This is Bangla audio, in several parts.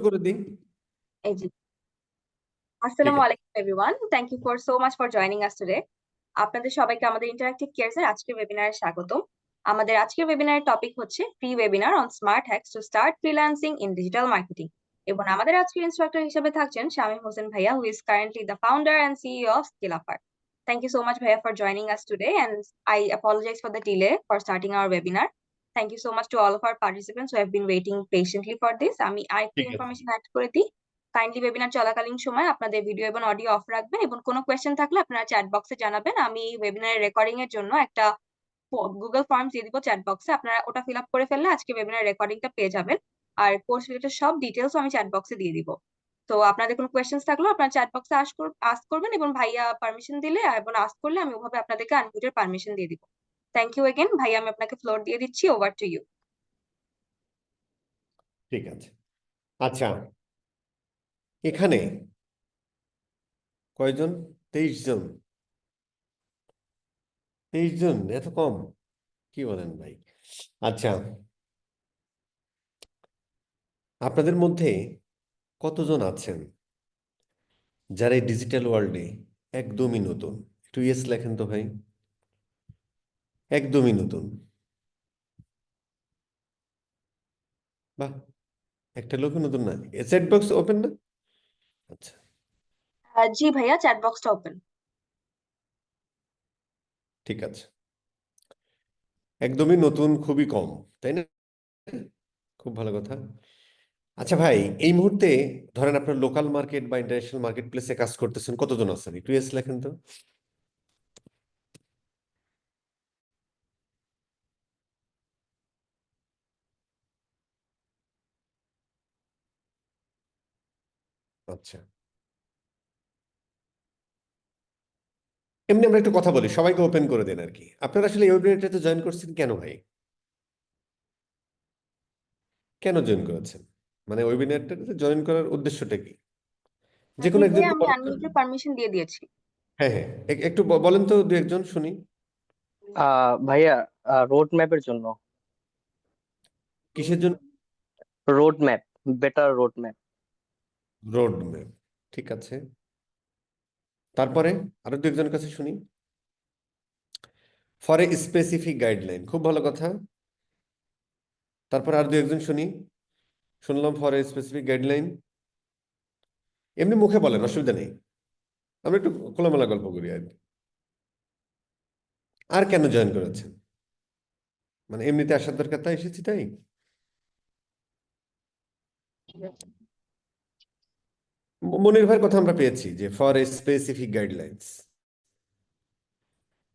করে দিই। এই জি। ঠিক আসসালামু আছে। আলাইকুম everyone. Thank you so much for joining us today. আপনাদের সবাইকে আমাদের ইন্টারঅ্যাক্টিভ কেয়ারস এর আজকের ওয়েবিনারে স্বাগতম। আমাদের আজকের ওয়েবিনারের টপিক হচ্ছে free webinar on smart hacks to start freelancing in digital marketing. এবং আমাদের আজকের ইনস্ট্রাক্টর হিসেবে থাকছেন শামীম হোসেন ভাইয়া, who is currently the founder and CEO of Skillafar. Thank you so much, Bhaiya, for joining us today, and I apologize for the delay for starting our webinar. Thank you so much to all of our participants who have been waiting patiently for this. আমি আরেকটু ঠিক আছে। ইনফরমেশন অ্যাড করে দিই। কাইন্ডলি ওয়েবিনার চলাকালীন সময় আপনাদের ভিডিও এবং অডিও অফ রাখবেন, এবং কোনো কোয়েশ্চেন থাকলে আপনারা চ্যাট বক্সে জানাবেন। আমি ওয়েবিনারের রেকর্ডিং এর জন্য একটা গুগল ফর্ম দিয়ে দিব চ্যাট বক্সে, আপনারা ওটা ফিল আপ করে ফেললে আজকে ওয়েবিনার রেকর্ডিংটা পেয়ে যাবেন। আর কোর্স রিলেটেড সব ডিটেলস আমি চ্যাট বক্সে দিয়ে দিব। তো আপনাদের কোনো কোয়েশ্চেন্স থাকলেও আপনারা চ্যাট বক্সে আস্ক করবেন, এবং ভাইয়া পারমিশন দিলে এবং আস্ক করলে আমি ওভাবে আপনাদেরকে আনমিউটের পারমিশন দিয়ে দিব। থ্যাংক ইউ এগেন ভাইয়া, আমি আপনাকে ফ্লোর দিয়ে দিচ্ছি। Over to you. ঠিক আছে। আচ্ছা, এখানে কয়জন? 23 জন। 23 জন, এত কম? কি বলেন ভাই? আচ্ছা, আপনাদের মধ্যে কতজন আছেন যারা এই ডিজিটাল ওয়ার্ল্ডে একদমই নতুন? একটু ইয়েস লেখেন তো ভাই। একদমই নতুন। বাহ, একটা লোক নতুন না। চ্যাট বক্স ওপেন না? আচ্ছা, জি ভাইয়া, চ্যাট বক্সটা ওপেন। ঠিক আছে। একদমই নতুন, খুবই কম, তাই না? খুব ভালো কথা। আচ্ছা ভাই, এই মুহূর্তে ধরেন আপনার লোকাল মার্কেট বা ইন্টারন্যাশনাল মার্কেট প্লেসে কাজ করতেছেন, কতজন আছেন? একটু এস লেখেন তো। আচ্ছা, এমনি আমরা একটু কথা বলি, সবাইকে ওপেন করে দেন আর কি। আপনারা আসলে এই ওয়েবিনারটাতে জয়েন করছেন কেন ভাই? কেন জয়েন করেছেন? মানে ওয়েবিনারটাতে জয়েন করার উদ্দেশ্যটা কি? যে জি কোনো ভাইয়া, একজনকে আমি বলেন তো। আনমিউটের পারমিশন দিয়ে দিয়েছি। হ্যাঁ হ্যাঁ, একটু বলেন তো, দু একজন শুনি। ভাইয়া, রোড ম্যাপের জন্য। কিসের জন্য? Road map, better road map. Road map. ঠিক আছে, তারপরে আরো দু একজনের কাছে শুনি। ফর এ স্পেসিফিক গাইডলাইন, খুব ভালো কথা। তারপর আর দু একজন শুনি। শুনলাম ফর এ স্পেসিফিক গাইডলাইন। এমনি মুখে বলেন, অসুবিধা নেই, আমরা একটু খোলামেলা গল্প করি আর কি। আর কেন জয়েন করেছেন? মানে এমনিতে আসার দরকার, তাই এসেছি তাই? মনির ভাইয়ের কথা আমরা পেয়েছি যে for a specific guidelines.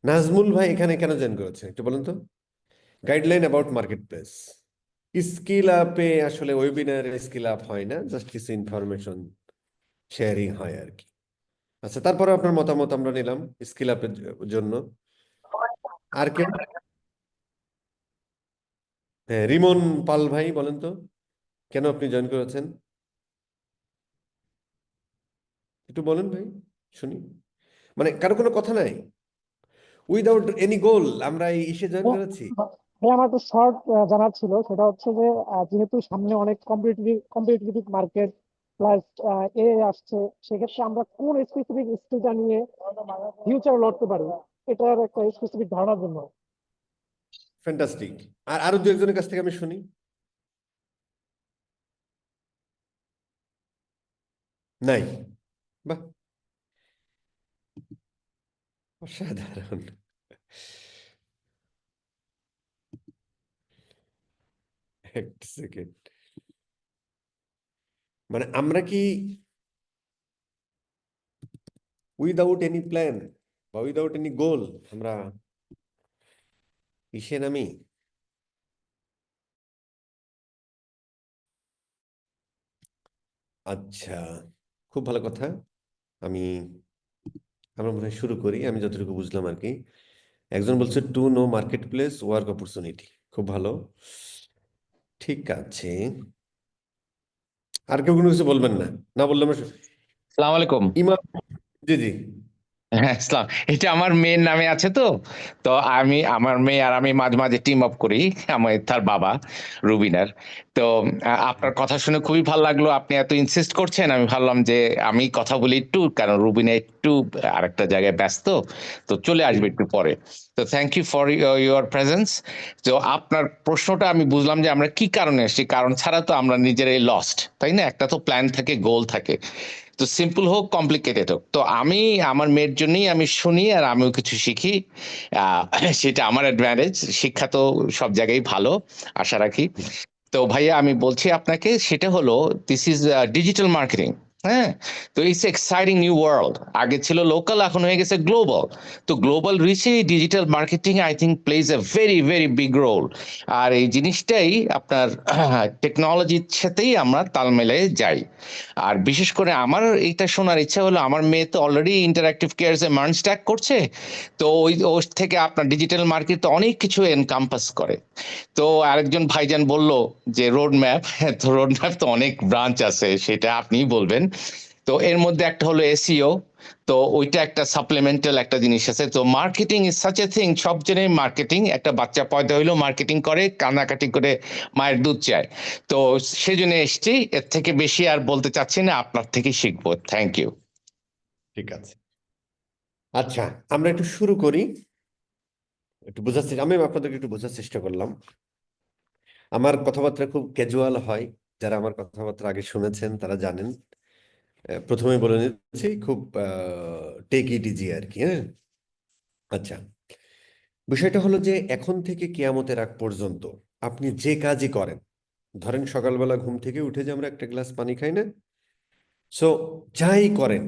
Nazmul ভাই এখানে কেন জয়েন করেছেন একটু বলেন তো। Guideline about market place. Skill আপে আসলে ওয়েবিনারে স্কিল আপ হয় না, জাস্ট কিছু ইনফরমেশন শেয়ারিং হয় আর কি। আচ্ছা, তারপরে আপনার মতামত আমরা নিলাম স্কিল আপের জন্য। আর কেউ? হ্যাঁ, রিমন পাল ভাই বলেন তো, কেন আপনি জয়েন করেছেন? একটু বলেন ভাই, শুনি। মানে কারো কোনো কথা নাই? উইদাউট এনি গোল আমরা এই ইসে জয়েন করেছি। ভাই, আমার একটা শর্ট জানার ছিল, সেটা হচ্ছে যে যেহেতু সামনে অনেক কম্পিটিটিভ মার্কেট প্লাস এ আসছে, সেক্ষেত্রে আমরা কোন স্পেসিফিক স্কিলটা নিয়ে ফিউচার লড়তে পারি, এটার একটা স্পেসিফিক ধারণার জন্য। ফ্যান্টাস্টিক। আর আরো দু একজনের কাছ থেকে আমি শুনি। নাই? বাহ, অসাধারণ। এক সেকেন্ড, মানে আমরা কি উইদাউট এনি প্ল্যান বা উইদাউট এনি গোল আমরা ইসে নামি? আচ্ছা, খুব ভালো কথা। আমি আমরা মনে হয় শুরু করি, আমি যতটুকু বুঝলাম আর কি। একজন বলছে to know market place work opportunity, খুব ভালো। ঠিক আছে, আর কেউ কোনো কিছু বলবেন না? না বললে আমরা সালাম আলাইকুম। ইমাম। জি জি। হ্যাঁ, ইসলাম, এটা আমার মেয়ের নামে আছে তো। তো আমার মেয়ে আর আমি মাঝে মাঝে টিম আপ করি। তার বাবা রুবিনার। তো আপনার কথা শুনে খুবই ভালো লাগলো, আপনি এত ইনসিস্ট করছেন, আমি ভাবলাম যে আমি কথা বলি একটু, কারণ রুবিনা একটু আরেকটা জায়গায় ব্যস্ত, তো চলে আসবে একটু পরে। তো thank you for your presence. তো আপনার প্রশ্নটা আমি বুঝলাম যে আমরা কি কারণে এসেছি, কারণ ছাড়া তো আমরা নিজেরাই লস্ট, তাই না? একটা তো প্ল্যান থাকে, গোল থাকে, তো সিম্পল হোক কমপ্লিকেটেড হোক, তো আমি আমার মেয়ের জন্যই আমি শুনি আর আমিও কিছু শিখি। আহ, সেটা আমার অ্যাডভান্টেজ, শিক্ষা তো সব জায়গায় ভালো, আশা রাখি। তো ভাইয়া আমি বলছি আপনাকে, সেটা হলো দিস ইজ ডিজিটাল মার্কেটিং। হ্যাঁ, তো ইটস এক্সাইটিং নিউ ওয়ার্ল্ড। আগে ছিল লোকাল, এখন হয়ে গেছে গ্লোবাল। তো গ্লোবাল রিচে digital marketing I think plays a very very big role. আর এই জিনিসটাই আপনার টেকনোলজির সাথেই আমরা তাল মেলায় যাই। আর বিশেষ করে আমার এইটা শোনার ইচ্ছা হলো, আমার মেয়ে তো অলরেডি ইন্টারঅ্যাক্টিভ কেয়ারসে মার্ন স্ট্যাক করছে, তো ওর থেকে আপনার ডিজিটাল মার্কেট তো অনেক কিছু এনকাম্পাস করে। তো আরেকজন ভাইজান বলল যে রোড ম্যাপ, তো রোড ম্যাপ তো অনেক ব্রাঞ্চ আছে, সেটা আপনিই বলবেন। তো এর মধ্যে একটা হলো এসইও, তো ওইটা একটা সাপ্লিমেন্টাল একটা জিনিস আছে। তো marketing is such a thing, সব জনের মার্কেটিং, একটা বাচ্চা পয়দা হইলেও মার্কেটিং করে, কান্নাকাটি করে মায়ের দুধ চায়। তো সেজন্য এসছি, এর থেকে বেশি আর বলতে চাচ্ছি না, আপনার থেকে শিখবো। Thank you. ঠিক আছে। আচ্ছা, আমরা একটু শুরু করি, একটু বোঝার চেষ্টা, আমি আপনাদেরকে একটু বোঝার চেষ্টা করলাম। আমার কথাবার্তা খুব ক্যাজুয়াল হয়, যারা আমার কথাবার্তা আগে শুনেছেন তারা জানেন। প্রথমে বলে নিচ্ছি, খুব টেক ইট ইজি আর কি। হ্যাঁ, আচ্ছা, বিষয়টা হলো যে এখন থেকে কিয়ামতের আগ পর্যন্ত আপনি যে কাজই করেন, ধরেন সকালবেলা ঘুম থেকে উঠে যে আমরা একটা গ্লাস পানি খাই না, সো যাই করেন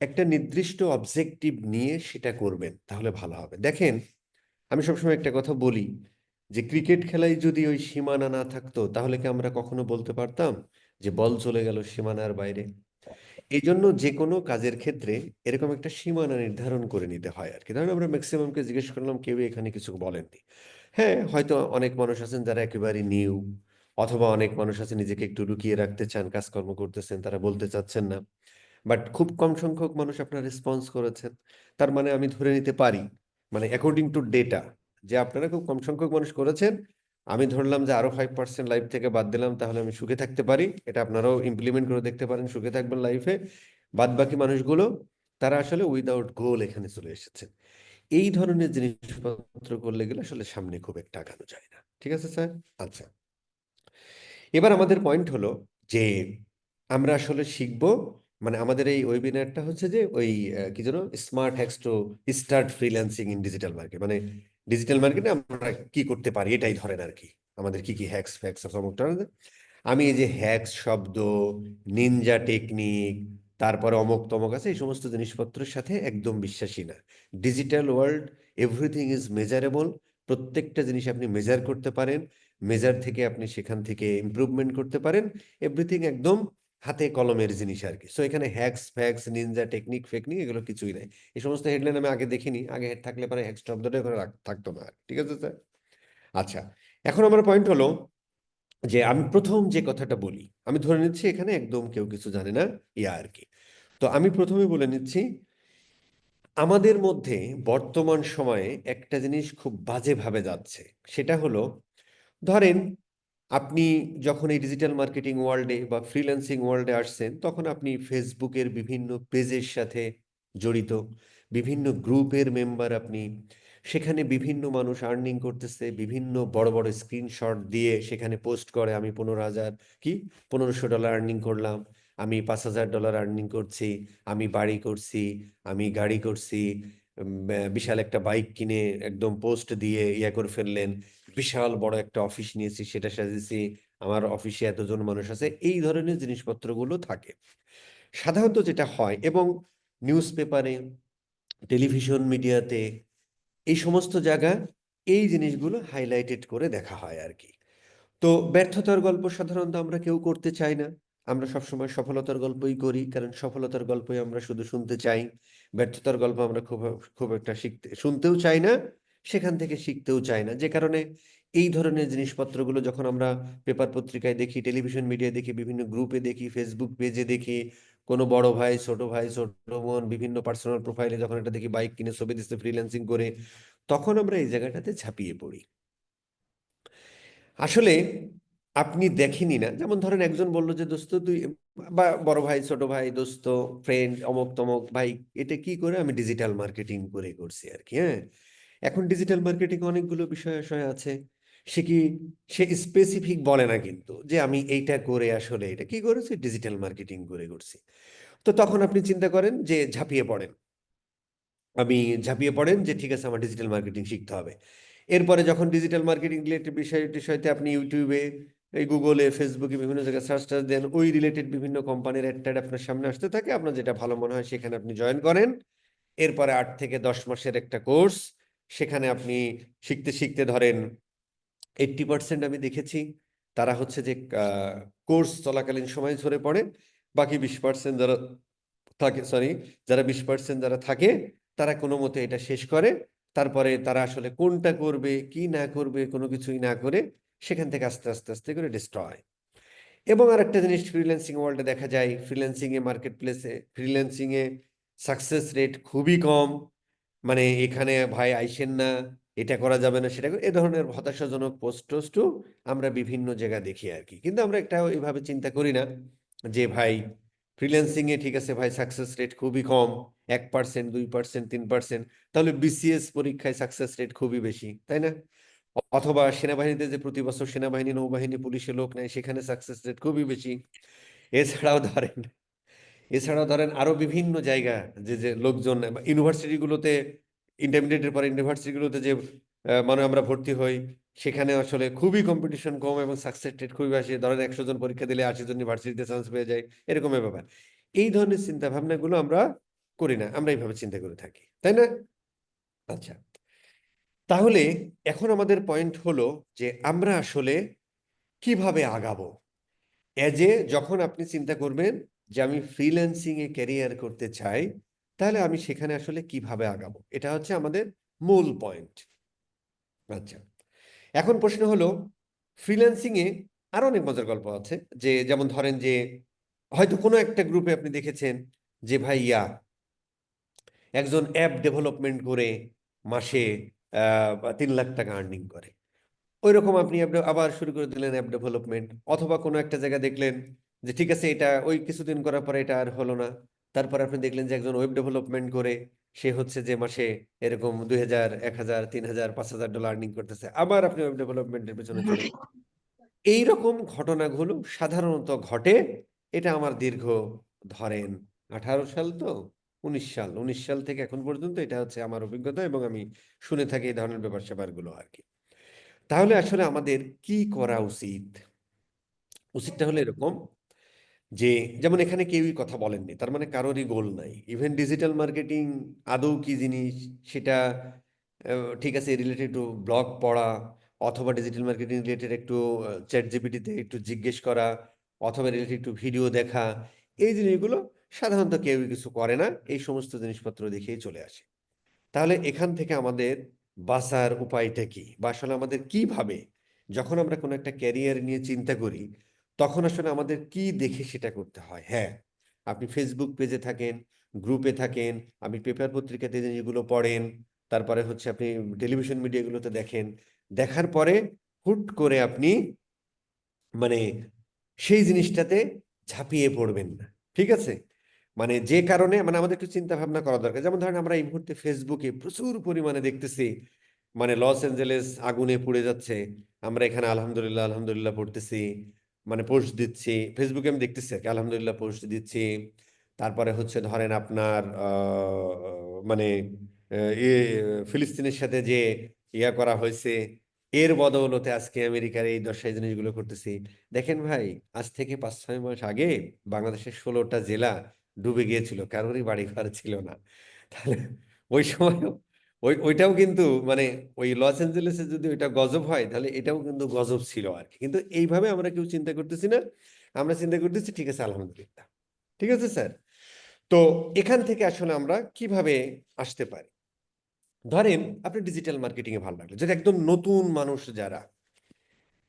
একটা নির্দিষ্ট অবজেক্টিভ নিয়ে সেটা করবেন, তাহলে ভালো হবে। দেখেন, আমি সবসময় একটা কথা বলি যে ক্রিকেট খেলায় যদি ওই সীমানা না থাকতো, তাহলে কি আমরা কখনো বলতে পারতাম যে বল চলে গেল সীমানার বাইরে? এই জন্য যে কোনো কাজের ক্ষেত্রে এরকম একটা সীমানা নির্ধারণ করে নিতে হয় আর কি। ধরেন আমরা ম্যাক্সিমামকে জিজ্ঞেস করলাম, কেউ এখানে কিছু বলেননি। হ্যাঁ, হয়তো অনেক মানুষ আছেন যারা একেবারে নিউ, অথবা অনেক মানুষ আছে নিজেকে একটু লুকিয়ে রাখতে চান, কাজকর্ম করতেছেন, তারা বলতে চাচ্ছেন না। বাট খুব কম সংখ্যক মানুষ আপনার রেসপন্স করেছেন। তার মানে আমি ধরে নিতে পারি, মানে অ্যাকর্ডিং টু ডেটা, যে আপনারা খুব কম সংখ্যক মানুষ করেছেন। আমি ধরলাম যে আরো 5% লাইফ থেকে বাদ দিলাম, তাহলে আমি সুখে থাকতে পারি। এটা আপনারাও ইমপ্লিমেন্ট করে দেখতে পারেন, সুখে থাকবেন লাইফে। বাদ বাকি মানুষগুলো, তারা আসলে উইদাউট গোল এখানে চলে এসেছেন। এই ধরনের জিনিসপত্র করলে গেলে আসলে সামনে খুব একটা আগানো যায় না। ঠিক আছে স্যার? আচ্ছা, এবার আমাদের পয়েন্ট হলো যে আমরা আসলে শিখবো, মানে আমাদের এই ওয়েবিনারটা হচ্ছে যে ওই কি যেন, smart hacks two start freelancing in digital market, মানে ডিজিটাল মার্কেটে আমরা কি করতে পারি এটাই ধরেন আর কি। আমাদের কি কি হ্যাক্স ফ্যাক্স সমস্ত, আমি এই যে হ্যাক্স শব্দ, নিনজা টেকনিক, তারপরে অমক তমক আছে, এই সমস্ত জিনিসপত্রের সাথে একদম বিশ্বাসী না। Digital world, everything is measurable. প্রত্যেকটা জিনিস আপনি মেজার করতে পারেন, মেজার থেকে আপনি সেখান থেকে ইমপ্রুভমেন্ট করতে পারেন। এভরিথিং একদম হাতে কলমের জিনিস আর কি। সো এখানে হ্যাক্স ফ্যাক্স, নিনজা টেকনিক ফেকনিক এগুলো কিছুই নাই। এই সমস্ত হেডলাইন আমি আগে দেখিনি, আগে হেড থাকলে পরে হ্যাক্স শব্দটা ওখানে থাকতো না। ঠিক আছে স্যার? আচ্ছা, এখন আমার পয়েন্ট হলো যে আমি প্রথম যে কথাটা বলি, আমি ধরে নিচ্ছি এখানে একদম কেউ কিছু জানে না, ইয়া আর কি। তো আমি প্রথমে বলে নিচ্ছি, আমাদের মধ্যে বর্তমান সময়ে একটা জিনিস খুব বাজেভাবে যাচ্ছে। সেটা হলো, ধরেন আপনি যখন এই ডিজিটাল মার্কেটিং ওয়ার্ল্ডে বা ফ্রিল্যান্সিং ওয়ার্ল্ডে আসছেন, তখন আপনি ফেসবুকের বিভিন্ন পেজের সাথে জড়িত, বিভিন্ন গ্রুপের মেম্বার আপনি। সেখানে বিভিন্ন মানুষ আর্নিং করতেছে, বিভিন্ন বড় বড় স্ক্রিনশট দিয়ে সেখানে পোস্ট করে, আমি 15,000 কি $1,500 আর্নিং করলাম, আমি $5,000 আর্নিং করছি, আমি বাড়ি করছি, আমি গাড়ি করছি, বিশাল একটা বাইক কিনে একদম পোস্ট দিয়ে ইয়া করে ফেললেন, বিশাল বড় একটা অফিস নিয়েছি, সেটা সাজিয়েছি, আমার অফিসে এতজন মানুষ আছে, এই ধরনের জিনিসপত্রগুলো থাকে সাধারণত যেটা হয়। এবং নিউজ পেপারে, টেলিভিশন মিডিয়াতে, এই সমস্ত জায়গা এই জিনিসগুলো হাইলাইটেড করে দেখা হয় আর কি। তো ব্যর্থতার গল্প সাধারণত আমরা কেউ করতে চাই না। আমরা সবসময় সফলতার গল্পই করি, কারণ সফলতার গল্পই আমরা শুধু শুনতে চাই। ব্যর্থতার গল্প আমরা খুব খুব একটা শুনতেও চাই না, সেখান থেকে শিখতেও চাই না। যে কারণে এই ধরনের জিনিসপত্রগুলো যখন আমরা পেপার পত্রিকায় দেখি, টেলিভিশন মিডিয়ায় দেখি, বিভিন্ন গ্রুপে দেখি, ফেসবুক পেজে দেখি, কোনো বড় ভাই ছোট বোন বিভিন্ন পার্সোনাল প্রোফাইলে যখন এটা দেখি, বাইক কিনে ছবি দিচ্ছে ফ্রিল্যান্সিং করে, তখন আমরা এই জায়গাটাতে ঝাঁপিয়ে পড়ি। আসলে আপনি দেখেনি না, যেমন ধরেন একজন বললো যে দোস্ত তুই, বা বড় ভাই ছোট ভাই দোস্ত ফ্রেন্ড অমুক তমুক ভাই, এটা কি করে, আমি ডিজিটাল মার্কেটিং করে করছি আর কি। হ্যাঁ, এখন ডিজিটাল মার্কেটিং অনেকগুলো বিষয় আশয় আছে। সে কি, সে স্পেসিফিক বলে না কিন্তু যে আমি এইটা করে আসলে এটা কি করেছি, ডিজিটাল মার্কেটিং করে করছি। তো তখন আপনি চিন্তা করেন যে ঝাঁপিয়ে পড়েন, যে ঠিক আছে আমার ডিজিটাল মার্কেটিং শিখতে হবে। এরপরে যখন ডিজিটাল মার্কেটিং রিলেটেড বিষয়তে আপনি ইউটিউবে, এই গুগলে, ফেসবুকে বিভিন্ন জায়গায় সার্চ টার্চ দেন, ওই রিলেটেড বিভিন্ন কোম্পানির অ্যাড আপনার সামনে আসতে থাকে, আপনার যেটা ভালো মনে হয় সেখানে আপনি জয়েন করেন। এরপরে 8 থেকে 10 মাসের একটা কোর্স, সেখানে আপনি শিখতে শিখতে ধরেন 80% আমি দেখেছি তারা হচ্ছে যে কোর্স চলাকালীন সময় ঝরে পড়ে, বাকি 20% যারা থাকে, যারা 20% যারা থাকে তারা কোনো মতে এটা শেষ করে। তারপরে তারা আসলে কোনটা করবে কি না করবে কোনো কিছুই না করে সেখান থেকে আস্তে আস্তে আস্তে করে ডিস্ট্রয়। এবং আরেকটা জিনিস ফ্রিল্যান্সিং ওয়ার্ল্ডে দেখা যায়, ফ্রিল্যান্সিং এ মার্কেট প্লেসে ফ্রিল্যান্সিং এ সাকসেস রেট খুবই কম। মানে এখানে ভাই আইসেন না, এটা করা যাবে না, সেটা এ ধরনের হতাশাজনক পোস্ট টোস্টও আমরা বিভিন্ন জায়গায় দেখি আর কি। কিন্তু আমরা একটা এইভাবে চিন্তা করি না যে ভাই ফ্রিল্যান্সিং এ ঠিক আছে ভাই সাকসেস রেট খুবই কম, 1%, 2%, 3%, তাহলে বিসিএস পরীক্ষায় সাকসেস রেট খুবই বেশি, তাই না? অথবা সেনাবাহিনীতে যে প্রতি বছর সেনাবাহিনী, নৌবাহিনী, পুলিশে লোক নেয়, সেখানে সাকসেস রেট খুবই বেশি। এছাড়াও ধরেন এছাড়াও ধরেন আরো বিভিন্ন জায়গা, যে যে লোকজন ইউনিভার্সিটিগুলোতে, ইন্টারমিডিয়েটের পরে ইউনিভার্সিটিগুলোতে যে মানে আমরা ভর্তি হই, সেখানে আসলে খুবই কম্পিটিশন কম এবং সাকসেস রেট খুবই বেশি। ধরেন 100 জন পরীক্ষা দিলে 80 জন ইউনিভার্সিটিতে চান্স পেয়ে যায়, এরকমের ব্যাপার। এই ধরনের চিন্তা ভাবনাগুলো আমরা করি না, আমরা এইভাবে চিন্তা করে থাকি, তাই না? আচ্ছা, তাহলে এখন আমাদের পয়েন্ট হলো যে আমরা আসলে কিভাবে আগাবো। যখন আপনি চিন্তা করবেন যে আমি ফ্রিল্যান্সিং এ ক্যারিয়ার করতে চাই, তাহলে আমি সেখানে আসলে কিভাবে আগাবো, এটা হচ্ছে আমাদের মূল পয়েন্ট। আচ্ছা, এখন প্রশ্ন হলো ফ্রিল্যান্সিং এ আরো অনেক মজার গল্প আছে, যে যেমন ধরেন যে হয়তো কোনো একটা গ্রুপে আপনি দেখেছেন যে ভাইয়া একজন অ্যাপ ডেভেলপমেন্ট করে মাসে 3 লাখ টাকা আর্নিং করে। ওইরকম আপনি আবার শুরু করে দিলেন অ্যাপ ডেভেলপমেন্ট, অথবা কোনো একটা জায়গা দেখলেন যে ঠিক আছে এটা ওই কিছুদিন করার পরে এটা আর হলো না, তারপর আপনি দেখলেন যে একজন ওয়েব ডেভেলপমেন্ট করে সে হচ্ছে যে মাসে এরকম 2000, 1000, 3000, $5000 আর্নিং করতেছে, আবার আপনি ওয়েব ডেভেলপমেন্টের পেছনে চলে গেলেন। এইরকম ঘটনাগুলো সাধারণত ঘটে। এটা আমার দীর্ঘ ধরেন 18 সাল, তো 19 সাল থেকে এখন পর্যন্ত এটা হচ্ছে আমার অভিজ্ঞতা, এবং আমি শুনে থাকি এই ধরনের ব্যাপার স্যাপারগুলো আর কি। তাহলে আসলে আমাদের কি করা উচিত? উচিতটা হলো এরকম যে, যেমন এখানে কেউই কথা বলেননি, তার মানে কারোরই গোল নাই। ইভেন ডিজিটাল মার্কেটিং আদৌ কি জিনিস সেটা ঠিক আছে, রিলেটেড টু ব্লগ পড়া, অথবা ডিজিটাল মার্কেটিং রিলেটেড একটু চ্যাট জিপিটিতে একটু জিজ্ঞেস করা, অথবা রিলেটেড টু ভিডিও দেখা, এই জিনিসগুলো সাধারণত কেউই কিছু করে না, এই সমস্ত জিনিসপত্র দেখেই চলে আসে। তাহলে এখান থেকে আমাদের বাঁচার উপায়টা কি, বা আসলে আমাদের কিভাবে, যখন আমরা কোনো একটা ক্যারিয়ার নিয়ে চিন্তা করি তখন আসলে আমাদের কি দেখে সেটা করতে হয়? হ্যাঁ, আপনি ফেসবুক পেজে থাকেন, গ্রুপে থাকেন, আপনি পেপার পত্রিকাতে জিনিসগুলো পড়েন, তারপরে হচ্ছে আপনি টেলিভিশন মিডিয়াগুলোতে দেখেন, দেখার পরে হুট করে আপনি মানে সেই জিনিসটাতে ঝাঁপিয়ে পড়বেন না, ঠিক আছে? মানে যে কারণে মানে আমাদের একটু চিন্তা ভাবনা করা দরকার। যেমন ধরেন আমরা এই মুহূর্তে ফেসবুকে প্রচুর পরিমাণে দেখতেছি মানে লস এঞ্জেলেস আগুনে পুড়ে যাচ্ছে, আমরা এখানে আলহামদুলিল্লাহ আলহামদুলিল্লাহ পড়তেছি, মানে পোস্ট দিচ্ছি ফেসবুকে, আমি দেখতেছি আর কি, আলহামদুলিল্লাহ পোস্ট দিচ্ছি। তারপরে হচ্ছে ধরেন আপনার মানে ফিলিস্তিনের সাথে যে ইয়া করা হয়েছে, এর বদৌলতে আজকে আমেরিকার এই দশাই জিনিসগুলো করতেছি। দেখেন ভাই, আজ থেকে 5-6 মাস আগে বাংলাদেশের 16টা জেলা ডুবে গিয়েছিল, কারোরই বাড়ি ঘর ছিল না। তাহলে ওই সময় ওইটাও কিন্তু মানে ওই লস এঞ্জেলেসে যদি ওইটা গজব হয়, তাহলে এটাও কিন্তু গজব ছিল আর কি। কিন্তু এইভাবে আমরা কেউ চিন্তা করতেছি না, আমরা চিন্তা করতেছি ঠিক আছে আলহামদুলিল্লাহ। ঠিক আছে স্যার, তো এখান থেকে আসলে আমরা কিভাবে আসতে পারি? ধরেন আপনি ডিজিটাল মার্কেটিং এ ভালো লাগলো, যদি একদম নতুন মানুষ যারা,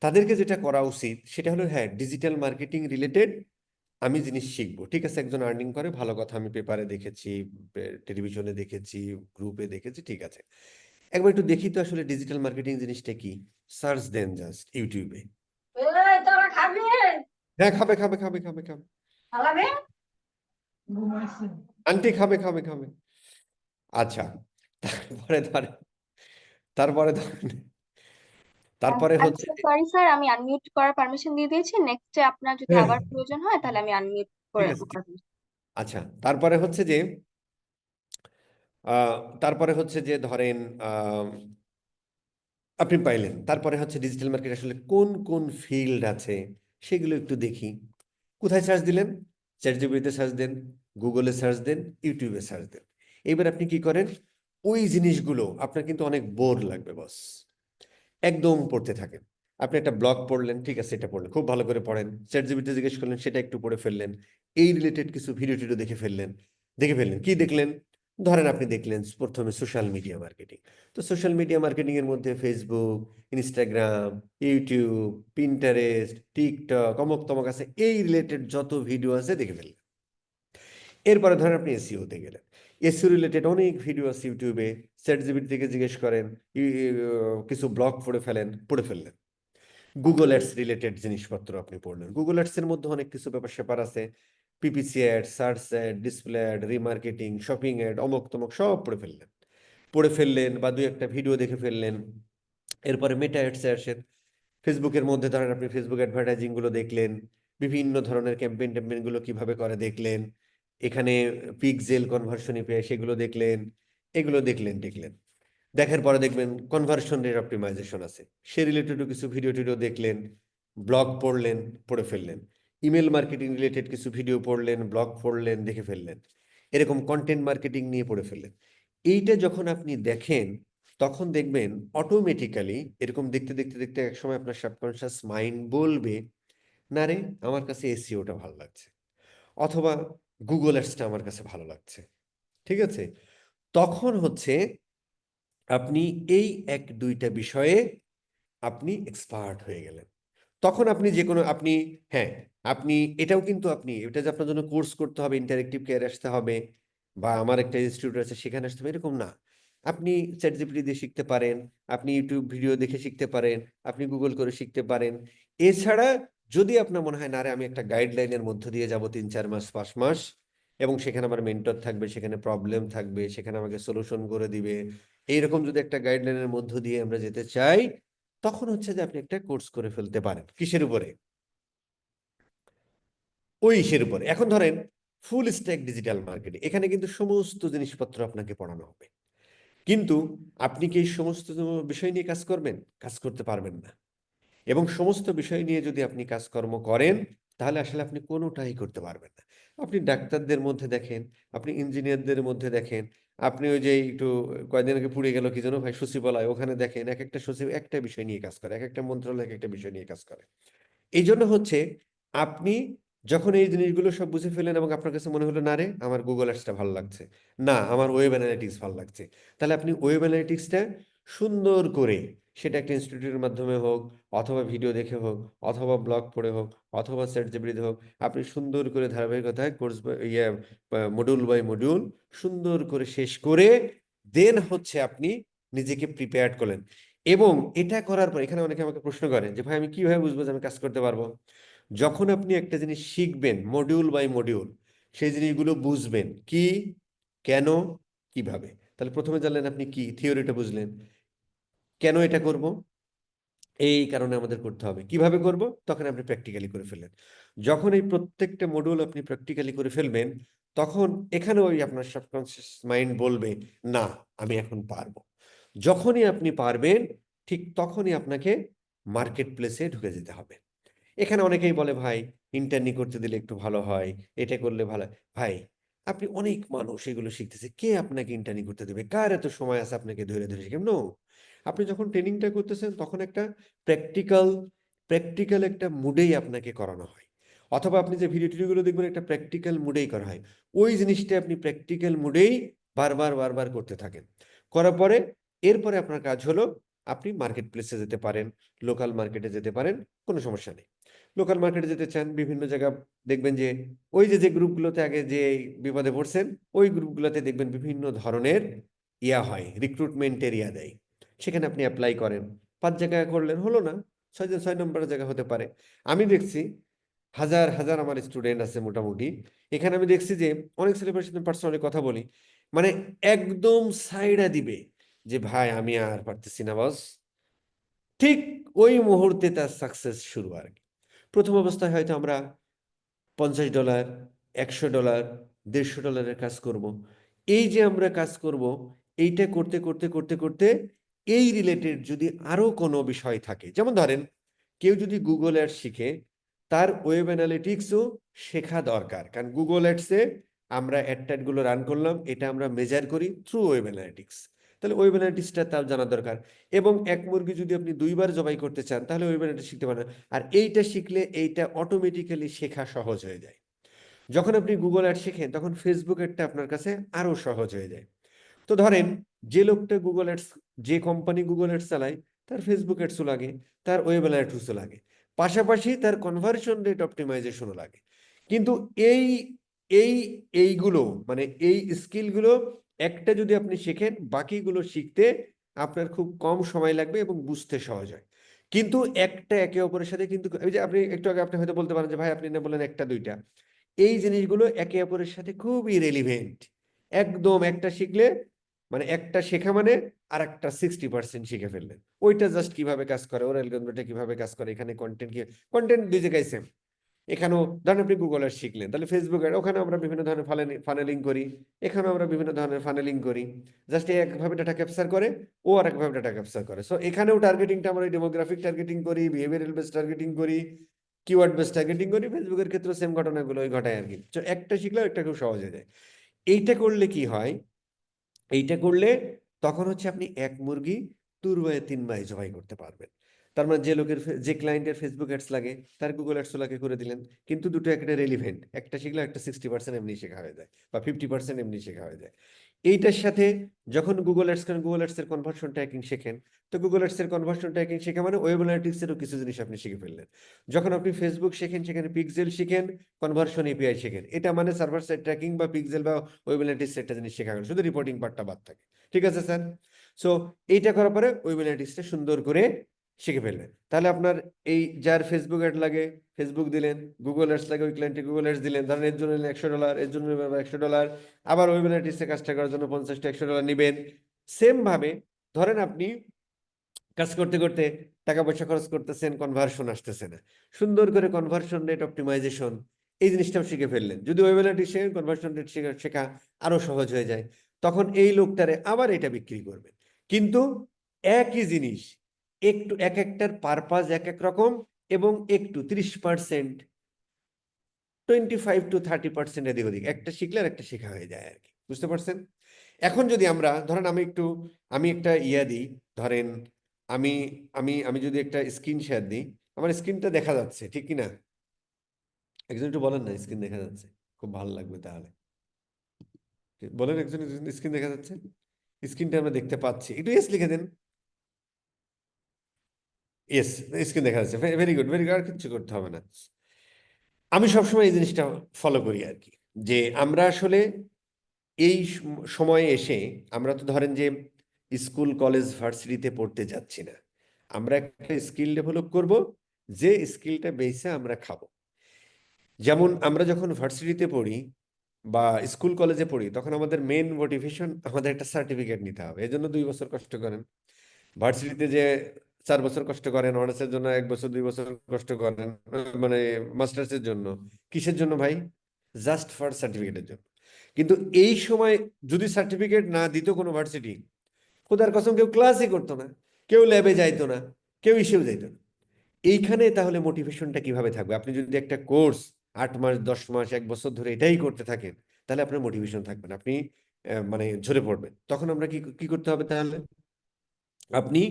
তাদেরকে যেটা করা উচিত সেটা হলো হ্যাঁ ডিজিটাল মার্কেটিং রিলেটেড আমি জিনিস শিখবো। ঠিক আছে, একজন আর্নিং করে, ভালো কথা, আমি পেপারে দেখেছি, টেলিভিশনে দেখেছি, গ্রুপে দেখেছি, ঠিক আছে, একবার একটু দেখি তো আসলে ডিজিটাল মার্কেটিং জিনিসটা কি। সার্চ দেন জাস্ট ইউটিউবে, হ্যাঁ, খাবে খাবে খাবে খাবে খাবে আন্টি খাবে খাবে খাবে। আচ্ছা, তারপরে ধরেন তারপরে ধরেন তারপরে আই এম হচ্ছে সো সরি স্যার, আমি আনমিউট করার পারমিশন দিয়ে দিয়েছি। নেক্সটে আপনার যদি হ্যাঁ, আবার প্রয়োজন হয় তাহলে আমি আনমিউট ঠিক করে আছে ঠিক। করবো। আচ্ছা, তারপরে হচ্ছে যে তারপরে হচ্ছে যে ধরেন আপনি পাইলেন, তারপরে হচ্ছে ডিজিটাল মার্কেট আসলে কোন কোন ফিল্ড আছে সেগুলো একটু দেখি। কোথায় সার্চ দিলেন? চ্যাটজিপিটিতে সার্চ দেন, গুগলে সার্চ দেন, ইউটিউবে সার্চ দেন। এবার আপনি কি করেন, ওই জিনিসগুলো আপনার কিন্তু অনেক বোর লাগবে বস, একদম পড়তে থাকেন। আপনি একটা ব্লগ পড়লেন, ঠিক আছে, এটা পড়লেন, খুব ভালো করে পড়েন, চ্যাটজিপিটিতে জিজ্ঞেস করলেন, সেটা একটু পড়ে ফেললেন, এই রিলেটেড কিছু ভিডিও টিডিও দেখে ফেললেন কি দেখলেন? ধরেন আপনি দেখলেন প্রথমে সোশ্যাল মিডিয়া মার্কেটিং। তো সোশ্যাল মিডিয়া মার্কেটিং এর মধ্যে Facebook, Instagram, YouTube, Pinterest, TikTok, অমুক তমক আছে, এই রিলেটেড যত ভিডিও আছে দেখে ফেললেন। এরপরে ধরেন আপনি এসইওতে গেলেন, এসইও রিলেটেড অনেক ভিডিও আছে ইউটিউবে, চ্যাটজিপিটি থেকে জিজ্ঞেস করেন, কিছু ব্লগ পড়ে ফেললেন। গুগল অ্যাডস রিলেটেড জিনিসপত্র আপনি পড়লেন, গুগল অ্যাডস এর মধ্যে অনেক কিছু ব্যাপার স্যাপার আছে, PPC ad, search ad, display ad, remarketing, shopping ad, অমুক তমক সব পড়ে ফেললেন বা দুই একটা ভিডিও দেখে ফেললেন। এরপরে মেটা অ্যাডসে আসেন, ফেসবুকের মধ্যে ধরেন আপনি ফেসবুক অ্যাডভার্টাইজিং গুলো দেখলেন, বিভিন্ন ধরনের ক্যাম্পেইন গুলো কিভাবে করে দেখলেন, এখানে পিক্সেল কনভার্সন পেয়ে সেগুলো দেখলেন, এগুলো দেখলেন। দেখার পরে দেখবেন কনভার্সন রেট অপটিমাইজেশন আছে, সে রিলেটেডও কিছু ভিডিও টিডিও দেখলেন, ব্লগ পড়লেন, পড়ে ফেললেন। ইমেল মার্কেটিং রিলেটেড কিছু ভিডিও পড়লেন, ব্লগ পড়লেন, দেখে ফেললেন। এরকম কন্টেন্ট মার্কেটিং নিয়ে পড়ে ফেললেন। এইটা যখন আপনি দেখেন তখন দেখবেন অটোমেটিক্যালি এরকম দেখতে দেখতে দেখতে একসময় আপনার সাবকনশিয়াস মাইন্ড বলবে, না রে, আমার কাছে এসইওটা ভালো লাগছে, অথবা গুগল অ্যাডসটা আমার কাছে ভালো লাগছে। ঠিক আছে, তখন হচ্ছে আপনি এই এক দুইটা বিষয়ে আপনি এক্সপার্ট হয়ে গেলেন। তখন আপনি যে কোনো আপনি, হ্যাঁ, আপনি এটাও কিন্তু আপনি এটা যে আপনার জন্য কোর্স করতে হবে, ইন্টারেক্টিভ কেয়ার আসতে হবে, বা আমার একটা ইনস্টিটিউট আছে সেখানে আসতে হবে, এরকম না। আপনি চ্যাটজিপিটি দিয়ে শিখতে পারেন, আপনি ইউটিউব ভিডিও দেখে শিখতে পারেন, আপনি গুগল করে শিখতে পারেন। এছাড়া যদি আপনার মনে হয় না রে আমি একটা গাইডলাইনের মধ্য দিয়ে যাব 3-4 মাস 5 মাস, এবং সেখানে আমার মেন্টর থাকবে, সেখানে প্রবলেম থাকবে, সেখানে আমাকে সলিউশন করে দিবে, এইরকম যদি একটা গাইডলাইনের মধ্য দিয়ে আমরা যেতে চাই, তখন হচ্ছে যে আপনি একটা কোর্স করে ফেলতে পারেন। কিসের উপরে? ওই ইসের উপরে। এখন ধরেন ফুল স্ট্যাক ডিজিটাল মার্কেটিং, এখানে কিন্তু সমস্ত জিনিসপত্র আপনাকে পড়ানো হবে, কিন্তু আপনি কি এই সমস্ত বিষয় নিয়ে কাজ করবেন? কাজ করতে পারবেন না। এবং সমস্ত বিষয় নিয়ে যদি আপনি কাজকর্ম করেন তাহলে আসলে আপনি কোনোটাই করতে পারবেন না। আপনি ডাক্তারদের মধ্যে দেখেন, আপনি ইঞ্জিনিয়ারদের মধ্যে দেখেন, আপনি ওই যে একটু কয়েকদিন আগে পুড়ে গেল কি যেন ভাই, সচিবালয়, ওখানে দেখেন এক একটা সচিব একটা বিষয় নিয়ে কাজ করে, এক একটা মন্ত্রণালয় এক একটা বিষয় নিয়ে কাজ করে। এই জন্য হচ্ছে আপনি যখন এই জিনিসগুলো সব বুঝে ফেলেন এবং আপনার কাছে মনে হলো না রে আমার গুগল অ্যাডসটা ভালো লাগছে, না আমার ওয়েব অ্যানালিটিক্স ভালো লাগছে, তাহলে আপনি ওয়েব অ্যানালিটিক্সটা সুন্দর করে, সেটা একটা ইনস্টিটিউটের মাধ্যমে হোক, অথবা ভিডিও দেখে হোক, অথবা ব্লগ পড়ে হোক, অথবা চ্যাটজিপিটিতে হোক, আপনি সুন্দর করে ধারাবাহিকতায় কোর্স মডিউল বাই মডিউল সুন্দর করে শেষ করে দেন হচ্ছে আপনি নিজেকে প্রিপেয়ার করলেন। এবং এটা করার পর এখানে অনেকে আমাকে প্রশ্ন করেন যে ভাই আমি কিভাবে বুঝবো যে আমি কাজ করতে পারবো? যখন আপনি একটা জিনিস শিখবেন মডিউল বাই মডিউল, সেই জিনিসগুলো বুঝবেন কি, কেন, কিভাবে। তাহলে প্রথমে জানলেন আপনি কি, থিওরিটা বুঝলেন, কেন এটা করব, এই কারণে আমাদের করতে হবে, কিভাবে করব, তখন আপনি প্র্যাকটিক্যালি করে ফেললেন। যখন এই প্রত্যেকটা মডিউল আপনি প্র্যাকটিক্যালি করে ফেলবেন, তখন এখানে ওই আপনার সাবকনশিয়াস মাইন্ড বলবে, না আমি এখন পারবো। যখনই আপনি পারবেন ঠিক তখনই আপনাকে মার্কেট প্লেসে ঢুকে যেতে হবে। এখানে অনেকেই বলে ভাই ইন্টার্নি করতে দিলে একটু ভালো হয়, এটা করলে ভালো হয়। ভাই আপনি অনেক মানুষ এগুলো শিখতেছে, কে আপনাকে ইন্টার্নি করতে দেবে? কার এত সময় আছে আপনাকে ধরে ধরে শিখে? নো, আপনি যখন ট্রেনিংটা করতেছেন তখন একটা প্র্যাকটিক্যাল প্র্যাকটিক্যাল একটা মুডেই আপনাকে করানো হয়, অথবা আপনি যে ভিডিও টিডিওগুলো দেখবেন একটা প্র্যাকটিক্যাল মুডেই করা হয়। ওই জিনিসটা আপনি প্র্যাকটিক্যাল মুডেই বারবার বারবার করতে থাকেন, করার পরে এরপরে আপনার কাজ হলো আপনি মার্কেট প্লেসে যেতে পারেন, লোকাল মার্কেটে যেতে পারেন, কোনো সমস্যা নেই। লোকাল মার্কেটে যেতে চান, বিভিন্ন জায়গা দেখবেন যে ওই যে যে গ্রুপগুলোতে আগে যে বিপদে পড়ছেন, ওই গ্রুপগুলোতে দেখবেন বিভিন্ন ধরনের ইয়া হয়, রিক্রুটমেন্টের ইয়া দেয়, সেখানে আপনি অ্যাপ্লাই করেন। 5 জায়গায় করলেন, হলো না, 6 নম্বরের জায়গা হতে পারে। আমি দেখছি হাজার হাজার আমার স্টুডেন্ট আছে মোটামুটি। এখানে আমি দেখছি যে অনেক ছেলেপেলের সাথে পার্সোনালি কথা বলি, মানে একদম সাইডা দিবে যে ভাই আমি আর পারতেছি না বস, ঠিক ওই মুহূর্তে তার সাকসেস শুরু আর কি। প্রথম অবস্থায় হয়তো আমরা $50, $100, $150 কাজ করব। এই যে আমরা কাজ করব, এইটা করতে করতে করতে করতে এই রিলেটেড যদি আরো কোনো বিষয় থাকে, যেমন ধরেন কেউ যদি গুগল অ্যাডস শিখে, তার ওয়েব অ্যানালিটিক্সও শেখা দরকার, কারণ গুগল অ্যাডসে আমরা অ্যাড গুলো রান করলাম, এটা আমরা মেজার করি থ্রু ওয়েব অ্যানালিটিক্স, তাহলে ওয়েব অ্যানালিটিক্সটা তার জানা দরকার। এবং এক মুরগি যদি আপনি 2বার জবাই করতে চান, তাহলে ওয়েব অ্যানালিটিক্স শিখতে পারেন। আর এইটা শিখলে এইটা অটোমেটিক্যালি শেখা সহজ হয়ে যায়। যখন আপনি গুগল অ্যাড শেখেন, তখন ফেসবুক অ্যাডটা আপনার কাছে আরো সহজ হয়ে যায়। তো ধরেন যে লোকটা গুগল অ্যাডস, যে কোম্পানি গুগল অ্যাডস চালায়, তার ফেসবুক অ্যাডসও লাগে, তার ওয়েব অ্যানালিটিক্সও লাগে, পাশাপাশি তার কনভার্সন রেট অপটিমাইজেশনও লাগে। কিন্তু এই এই এইগুলো মানে এই স্কিলগুলো একটা যদি আপনি শেখেন, বাকিগুলো শিখতে আপনার খুব কম সময় লাগবে এবং বুঝতে সহজ হয়। কিন্তু একটা একে অপরের সাথে কিন্তু, ওই যে আপনি একটু আগে আপনি হয়তো বলতে পারেন যে ভাই আপনি না বলেন একটা দুইটা, এই জিনিসগুলো একে অপরের সাথে খুবই রেলিভেন্ট। একদম একটা শিখলে মানে একটা শেখা মানে আর একটা 60% শিখে ফেললেন। ওইটা জাস্ট কিভাবে কাজ করে, ওর অ্যালগরিদমটা কিভাবে কাজ করে, এখানে কন্টেন্ট কি, কন্টেন্ট দুই জায়গায় সেম। এখানেও ধরেন আপনি গুগল অ্যাড শিখলেন, তাহলে ফেসবুক অ্যাড, ওখানে আমরা বিভিন্ন ধরনের ফানেলিং করি, এখানেও আমরা বিভিন্ন ধরনের ফানেলিং করি। জাস্ট একভাবে ডাটা ক্যাপচার করে, ও আর একভাবে ডাটা ক্যাপচার করে। সো এখানেও টার্গেটিংটা আমরা ডেমোগ্রাফিক টার্গেটিং করি, বিহেভিয়ারাল বেস টার্গেটিং করি, কিওয়ার্ড বেস টার্গেটিং করি। ফেসবুকের ক্ষেত্রে সেম ঘটনাগুলো ওই ঘটায় আর কি। তো একটা শিখলে একটা খুব সহজ হয়ে যায়। এইটা করলে কি হয়, এইটা করলে তখন হচ্ছে আপনি এক মুরগি 2 বাই 3 বাই জবাই করতে পারবেন। তার মানে যে লোকের যে ক্লায়েন্টের ফেসবুক অ্যাডস লাগে, তার গুগল অ্যাডস লাগে করে দিলেন, কিন্তু দুটো একটা রেলিভেন্ট, একটা শিখলে একটা 60% এমনি শেখা হয়ে যায়, বা 50% এমনি শেখা হয়ে যায়। এইটার সাথে যখন গুগল অ্যাডস করেন, গুগল অ্যাডস এর কনভার্সন ট্র্যাকিং শেখেন, তো গুগল অ্যাডস এর কনভার্সন ট্র্যাকিং শেখা মানে ওয়েব অ্যানালিটিক্স এরও কিছু জিনিস আপনি শিখে ফেললেন। যখন আপনি ফেসবুক শেখেন, সেখানে পিক্সেল শিখেন, কনভার্সন এপিআই শেখেন। এটা মানে সার্ভার সাইড ট্র্যাকিং বা পিক্সেল বা ওয়েব অ্যানালিটিক্স একটা জিনিস শেখা গেল, শুধু রিপোর্টিং পার্টটা বাদ থাকে। ঠিক আছে স্যার? সো এইটা করার পরে ওয়েব অ্যানালিটিক্সটা সুন্দর করে শিখে ফেললেন। তাহলে আপনার এই যার ফেসবুক অ্যাড লাগে ফেসবুক দিলেন, গুগল অ্যাডস লাগে ওই ক্লায়েন্টে গুগল অ্যাডস দিলেন, ধরেন এর জন্য $100, এর জন্য $100, আবার ওয়েব অ্যানালিটিক্সে কাজটা করার জন্য $50-100 নেবেন। সেম ভাবে ধরেন আপনি কাজ করতে করতে টাকা পয়সা খরচ করতেছেন, কনভার্সন আসতেছে না, সুন্দর করে কনভার্সন রেট অপটিমাইজেশন এই জিনিসটাও শিখে ফেললেন। যদি ওয়েব অ্যানালিটিক্স শেখেন, কনভার্সন রেট শেখা আরো সহজ হয়ে যায়। তখন এই লোকটারে আবার এটা বিক্রি করবেন, কিন্তু একই জিনিস একটু এক একটার পারপাস এক এক রকম, এবং একটু 30%, 25-30% এদিক ওদিক, একটা শিখলে আর একটা শেখা হয়ে যায় আর কি। বুঝতে পারছেন? এখন যদি আমরা ধরেন আমি একটা ইয়া দিই, ধরেন আমি আমি আমি যদি একটা স্ক্রিন শেয়ার দিই, আমার স্ক্রিনটা দেখা যাচ্ছে ঠিক কি না? একজন একটু বলেন না, স্ক্রিন দেখা যাচ্ছে? খুব ভালো লাগবে তাহলে। বলেন একজন, স্ক্রিন দেখা যাচ্ছে? স্ক্রিনটা আমরা দেখতে পাচ্ছি, একটু ইয়েস লিখে দেন। ইয়েস, স্ক্রিন দেখা যাচ্ছে, ভেরি গুড ভেরি গুড, আর কিছু করতে হবে না। আমি সবসময় এই জিনিসটা ফলো করি আর কি, যে আমরা আসলে এই সময়ে এসে আমরা তো ধরেন যে স্কুল কলেজ ভার্সিটিতে পড়তে যাচ্ছি না, আমরা একটা স্কিল ডেভেলপ করব, যে স্কিলটা বেসে আমরা খাবো। যেমন আমরা যখন ভার্সিটিতে পড়ি বা স্কুল কলেজে পড়ি, তখন আমাদের মেন মোটিভেশন আমাদের একটা সার্টিফিকেট নিতে হবে, এজন্য 2 বছর কষ্ট করেন। ভার্সিটিতে যে 4 বছর কষ্ট করেন, অনার্সের জন্য 1 বছর 2 বছর কষ্ট করেন, মানে মাস্টার্সের জন্য। কিসের জন্য ভাই? জাস্ট ফর সার্টিফিকেটের জন্য। কিন্তু এই সময় যদি সার্টিফিকেট না দিত কোনো ভার্সিটি, খোদার কসম কেউ ক্লাসই করতো না, কেউ ল্যাবে যাইতো না, কেউ ইসেও যাইতো না। এইখানে তাহলে মোটিভেশনটা কিভাবে থাকবে? আপনি যদি একটা কোর্স 8 মাস 10 মাস 1 বছর ধরে এটাই করতে থাকেন, তাহলে আপনার মোটিভেশন থাকবে না, আপনি মানে ঝরে পড়বেন। তখন আমরা কি কি করতে হবে তাহলে? আপনি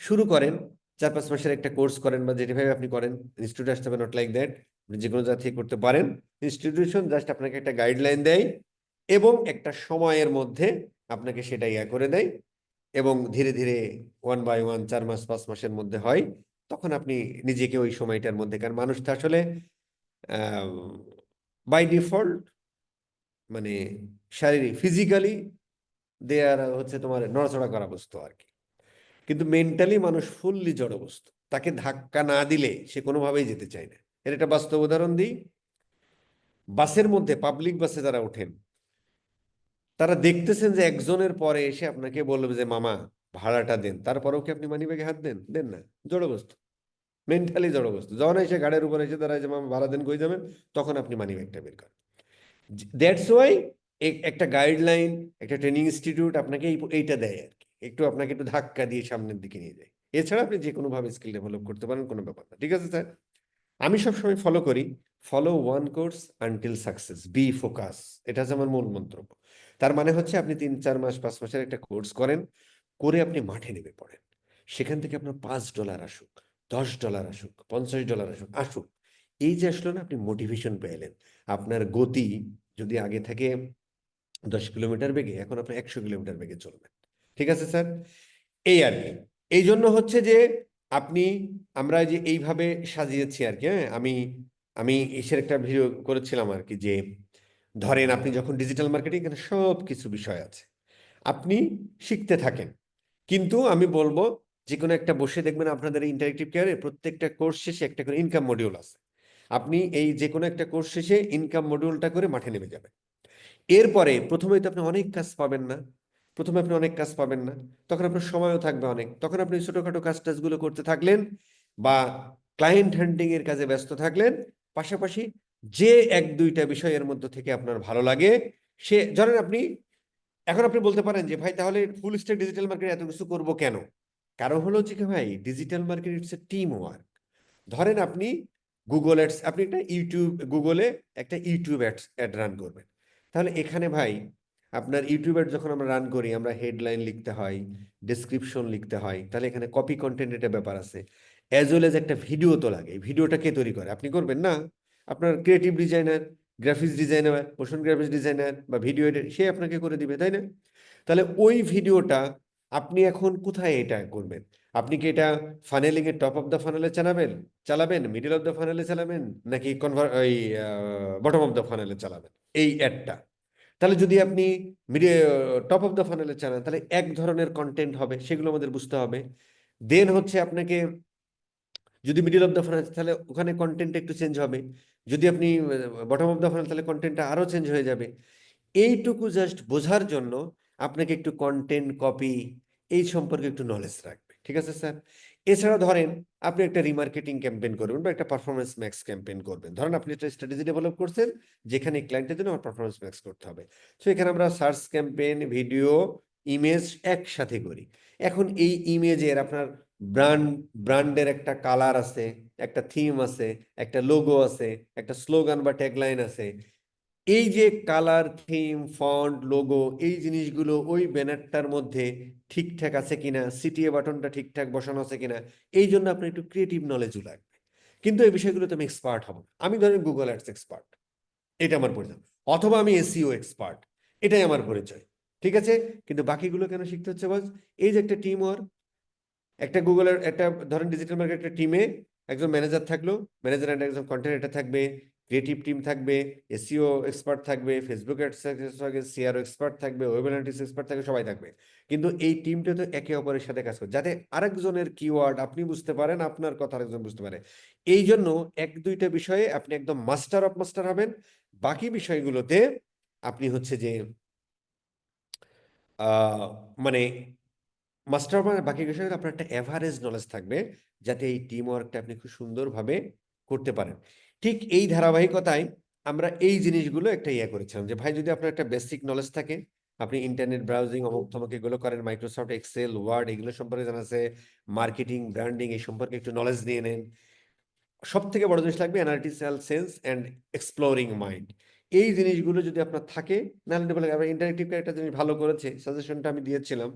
শুরু করেন 4-5 মাসের একটা কোর্স করেন, বা যেভাবে আপনি করেন, ইনস্টিটিউট আসতে হবে, নট লাইক দ্যাট, আপনি যে কোনো জায়গা থেকে করতে পারেন। ইনস্টিটিউশন জাস্ট আপনাকে একটা গাইডলাইন দেয় এবং একটা সময়ের মধ্যে আপনাকে সেটা ইয়া করে দেয়, এবং ধীরে ধীরে 1 বাই 1 4 মাস 5 মাসের মধ্যে হয়। তখন আপনি নিজেকে ওই সময়টার মধ্যে, কারণ মানুষ তো আসলে বাই ডিফল্ট মানে শারীরিক ফিজিক্যালি দেয়ার হচ্ছে তোমার নড়াচড়া করা বস্তু আর কি, কিন্তু মেন্টালি মানুষ ফুললি জড় বস্তু, তাকে ধাক্কা না দিলে সে কোনোভাবেই যেতে চায় না। এর একটা বাস্তব উদাহরণ দিই। বাসের মধ্যে, পাবলিক বাসে যারা ওঠেন, তারা দেখতেছেন যে একজনের পরে এসে আপনাকে বলবে যে মামা ভাড়াটা দেন, তারপরেও কি আপনি মানিব্যাগে হাত দেন? দেন না। জড়বস্তু, মেন্টালি জড়বস্তু। যখন এসে গাড়ির উপরে এসে দাঁড়ায় যে মামা ভাড়া দেন, কই যাবেন, তখন আপনি মানিব্যাগটা বের করেন। দ্যাটস ওয়াই একটা গাইডলাইন, একটা ট্রেনিং ইনস্টিটিউট আপনাকে এইটা দেয় আর কি, একটু আপনাকে একটু ধাক্কা দিয়ে সামনের দিকে নিয়ে যায়। এছাড়া আপনি যে কোনো ভাবে স্কিল ডেভেলপ করতে পারেন, কোনো ব্যাপার না। ঠিক আছে স্যার? আমি সবসময় ফলো করি, follow one course until success, be focus. এটা হচ্ছে আমার মূল মন্ত্র। তার মানে হচ্ছে আপনি 3-4 মাস 5 মাসের একটা কোর্স করেন, করে আপনি মাঠে নেমে পড়েন। সেখান থেকে আপনার $5 আসুক, $10 আসুক, $50 আসুক, আসুক। এই যে আসলো না, আপনি মোটিভেশন পেলেন। আপনার গতি যদি আগে থেকে 10 কিলোমিটার বেগে, এখন আপনি 100 কিলোমিটার বেগে চলবেন। ঠিক আছে স্যার? এই আর কি। এই জন্য হচ্ছে যে আপনি, আমরা যে এইভাবে সাজিয়েছি আর কি। হ্যাঁ, আমি আমি এসের একটা ভিডিও করেছিলাম আর কি, যে ধরেন আপনি যখন ডিজিটাল মার্কেটিং, এখানে সব কিছু বিষয় আছে, আপনি শিখতে থাকেন। কিন্তু আমি বলবো যে কোনো একটা বসে দেখবেন আপনাদের ইন্টারেক্টিভ কেয়ারে প্রত্যেকটা কোর্স শেষে একটা করে ইনকাম মডিউল আছে। আপনি এই যে কোনো একটা কোর্স শেষে ইনকাম মডিউলটা করে মাঠে নেমে যাবেন। এরপরে প্রথমেই তো আপনি অনেক কাজ পাবেন না, প্রথমে আপনি অনেক কাজ পাবেন না, তখন আপনার সময়ও থাকবে অনেক, তখন আপনি ছোটখাটো কাজ টাজগুলো করতে থাকলেন বা ক্লায়েন্ট হান্টিং এর কাজে ব্যস্ত থাকলেন। পাশাপাশি যে 1-2টা বিষয়ের মধ্যে থেকে আপনার ভালো লাগে, সে ধরেন আপনি, এখন আপনি বলতে পারেন যে ভাই তাহলে ফুল স্ট্যাক ডিজিটাল মার্কেটে এত কিছু করবো কেন? কারণ হলো যে কি ভাই, digital market it's a team work. ধরেন আপনি গুগল অ্যাডস, আপনি একটা গুগলে একটা ইউটিউব অ্যাড রান করবেন। তাহলে এখানে ভাই আপনার ইউটিউব অ্যাড যখন আমরা রান করি, আমরা হেডলাইন লিখতে হয়, ডেসক্রিপশন লিখতে হয়, তাহলে এখানে কপি কন্টেন্ট একটা ব্যাপার আছে, অ্যাজ ওয়েল এজ একটা ভিডিও তো লাগে। ভিডিওটা কে তৈরি করে? আপনি করবেন না, আপনার creative designer, graphics designer, motion graphics designer বা ভিডিও এডিটর, সে আপনাকে করে দিবে, তাই না? তাহলে ওই ভিডিওটা আপনি এখন কোথায় এটা করবেন? আপনি কি এটা ফানেলিং এর টপ অফ দ্য ফানেলে চালাবেন, মিডল অফ দ্য ফানেলে চালাবেন, নাকি ওই বটম অফ দ্য ফানেলে চালাবেন এই অ্যাডটা? তাহলে যদি আপনি টপ অফ দ্য ফানেলে চালান, তাহলে এক ধরনের কন্টেন্ট হবে, সেগুলো আমাদের বুঝতে হবে। দেন হচ্ছে আপনাকে, যদি মিডল অফ দ্য ফানেল, তাহলে ওখানে কন্টেন্ট একটু চেঞ্জ হবে। যদি আপনি বটম অফ দ্য ফানেল, তাহলে কন্টেন্টটা আরো চেঞ্জ হয়ে যাবে। এইটুকু জাস্ট বোঝার জন্য আপনাকে একটু কন্টেন্ট কপি এই সম্পর্কে একটু নলেজ রাখবে। ঠিক আছে স্যার? এছাড়া ধরেন আপনি একটা রিমার্কেটিং ক্যাম্পেইন করবেন বা একটা পারফরমেন্স ম্যাক্স ক্যাম্পেইন করবেন। ধরেন আপনি একটা স্ট্র্যাটেজি ডেভেলপ করছেন, যেখানে ক্লায়েন্টের জন্য আমার পারফরমেন্স ম্যাক্স করতে হবে। সো এখানে আমরা সার্চ ক্যাম্পেইন, ভিডিও, ইমেজ একসাথে করি। এখন এই ইমেজের আপনার ব্র্যান্ডের একটা কালার আছে, একটা থিম আছে, একটা লোগো আছে, একটা স্লোগান বা ট্যাগলাইন আছে। এই যে কালার, থিম, ফন্ট, লোগো, এই জিনিসগুলো ওই ব্যানারটার মধ্যে ঠিকঠাক আছে কিনা, সিটিএ বাটনটা ঠিকঠাক বসানো আছে কিনা, এই জন্য আপনার একটু ক্রিয়েটিভ নলেজও লাগবে। কিন্তু এই বিষয়গুলোতে আমি এক্সপার্ট হব না। আমি ধরেন গুগল অ্যাডস এক্সপার্ট, এটা আমার পরিচয়, অথবা আমি এসইও এক্সপার্ট, এটাই আমার পরিচয়। ঠিক আছে? কিন্তু বাকিগুলো কেন শিখতে হচ্ছে বস? এই যে একটা টিম ওয়ার্ক, একটা গুগলের একটা ধরেন ডিজিটাল মার্কেট একটা টিমে একজন ম্যানেজার থাকলো, ম্যানেজার এন্ড একজন কন্টেন্ট এটা থাকবে, ক্রিয়েটিভ টিম থাকবে, এসইও এক্সপার্ট থাকবে, ফেসবুক অ্যাডস থাকবে, সিআরও এক্সপার্ট থাকবে, ওয়েব অ্যানালিটিক্স এক্সপার্ট থাকবে, সবাই থাকবে। কিন্তু এই টিমটা তো একে অপরের সাথে কাজ করে, যাতে আরেকজনের কিওয়ার্ড আপনি বুঝতে পারেন, আপনার কথা আরেকজন বুঝতে পারে। এই জন্য 1-2টা বিষয়ে আপনি একদম মাস্টার অফ মাস্টার হবেন। বাকি বিষয়গুলোতে আপনি হচ্ছে যে মানে মাস্টার, মানে বাকি বিষয়ে আপনার একটা এভারেজ নলেজ থাকবে, যাতে এই টিম ওয়ার্কটা আপনি খুব সুন্দরভাবে করতে পারেন। ঠিক এই ধারাবাহিকতায় আমরা এই জিনিসগুলো একটা করেছিলাম, যে ভাই যদি আপনার একটা বেসিক নলেজ থাকে, আপনি ইন্টারনেট ব্রাউজিং অমুক তমুক এগুলো করেন, মাইক্রোসফট এক্সেল, ওয়ার্ড এগুলো সম্পর্কে জানা আছে, মার্কেটিং, ব্র্যান্ডিং এই সম্পর্কে একটু নলেজ নিয়ে নেন। সব থেকে বড় জিনিস লাগবে analytical sense and exploring mind. এই জিনিসগুলো যদি আপনার থাকে, নাহলে ইন্টারেক্টিভ একটা জিনিস ভালো করেছে, সাজেশনটা আমি দিয়েছিলাম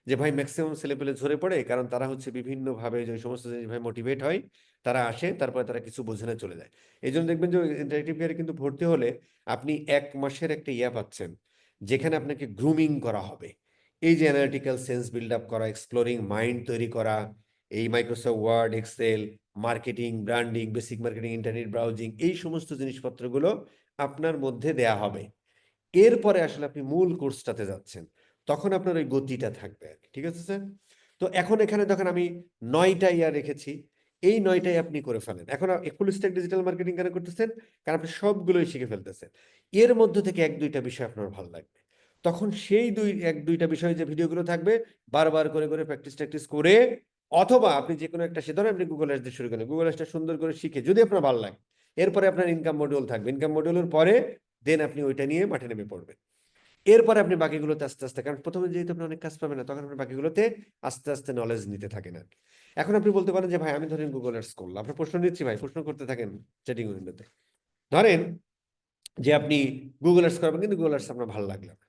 যে ভাই ম্যাক্সিমাম ছেলেপেলে ঝরে পড়ে, কারণ তারা হচ্ছে বিভিন্নভাবে যে সমস্ত জিনিস ভাই মোটিভেট হয়, তারা আসে, তারপরে তারা কিছু বোঝে না, চলে যায়। এই জন্য দেখবেন যে ইন্টারেক্টিভ কেয়ারে কিন্তু ভর্তি হলে আপনি 1 মাসের একটা পাচ্ছেন, যেখানে আপনাকে গ্রুমিং করা হবে। এই যে অ্যানালিটিক্যাল সেন্স বিল্ড আপ করা, এক্সপ্লোরিং মাইন্ড তৈরি করা, এই Microsoft Word, Excel, marketing, branding, basic marketing, internet browsing, এই সমস্ত জিনিসপত্রগুলো আপনার মধ্যে দেয়া হবে। এরপরে আসলে আপনি মূল কোর্সটাতে যাচ্ছেন, তখন আপনার ওই গতিটা থাকবে আর কি। ঠিক আছে স্যার? তো এখন এখানে দেখেন আমি 9টা রেখেছি। এই 9টাই আপনি করে ফেলেন। এখন ফুল স্ট্যাক ডিজিটাল মার্কেটিং কেন করতেছেন? কারণ আপনি সবগুলোই শিখে ফেলতেছেন। এর মধ্যে থেকে 1-2টা বিষয় আপনার ভালো লাগবে। তখন সেই 1-2টা বিষয় যে ভিডিওগুলো থাকবে বারবার করে প্র্যাকটিস করে, অথবা আপনি যে কোনো একটা ধরেন আপনি গুগল অ্যাডস দিয়ে শুরু করেন, গুগল অ্যাডসটা সুন্দর করে শিখে যদি আপনার ভালো লাগে, এরপরে আপনার ইনকাম মডিউল থাকবে, ইনকাম মডিউলের পরে দেন আপনি ওইটা নিয়ে মাঠে নেমে পড়বেন। এরপরে আপনি বাকিগুলোতে আস্তে আস্তে, কারণ প্রথমে যেহেতু আপনি অনেক কাজ পাবেন না, তখন আপনি বাকিগুলোতে আস্তে আস্তে নলেজ নিতে থাকেন আর কি। এখন আপনি বলতে পারেন যে ভাই আমি ধরেন গুগল অ্যাডস করলাম, আপনার প্রশ্ন নিচ্ছি ভাই, প্রশ্ন করতে থাকেন চ্যাটিং উইন্ডোতে। ধরেন যে আপনি গুগল অ্যাডস করবেন, কিন্তু গুগল অ্যাডস আপনার ভালো লাগলো না,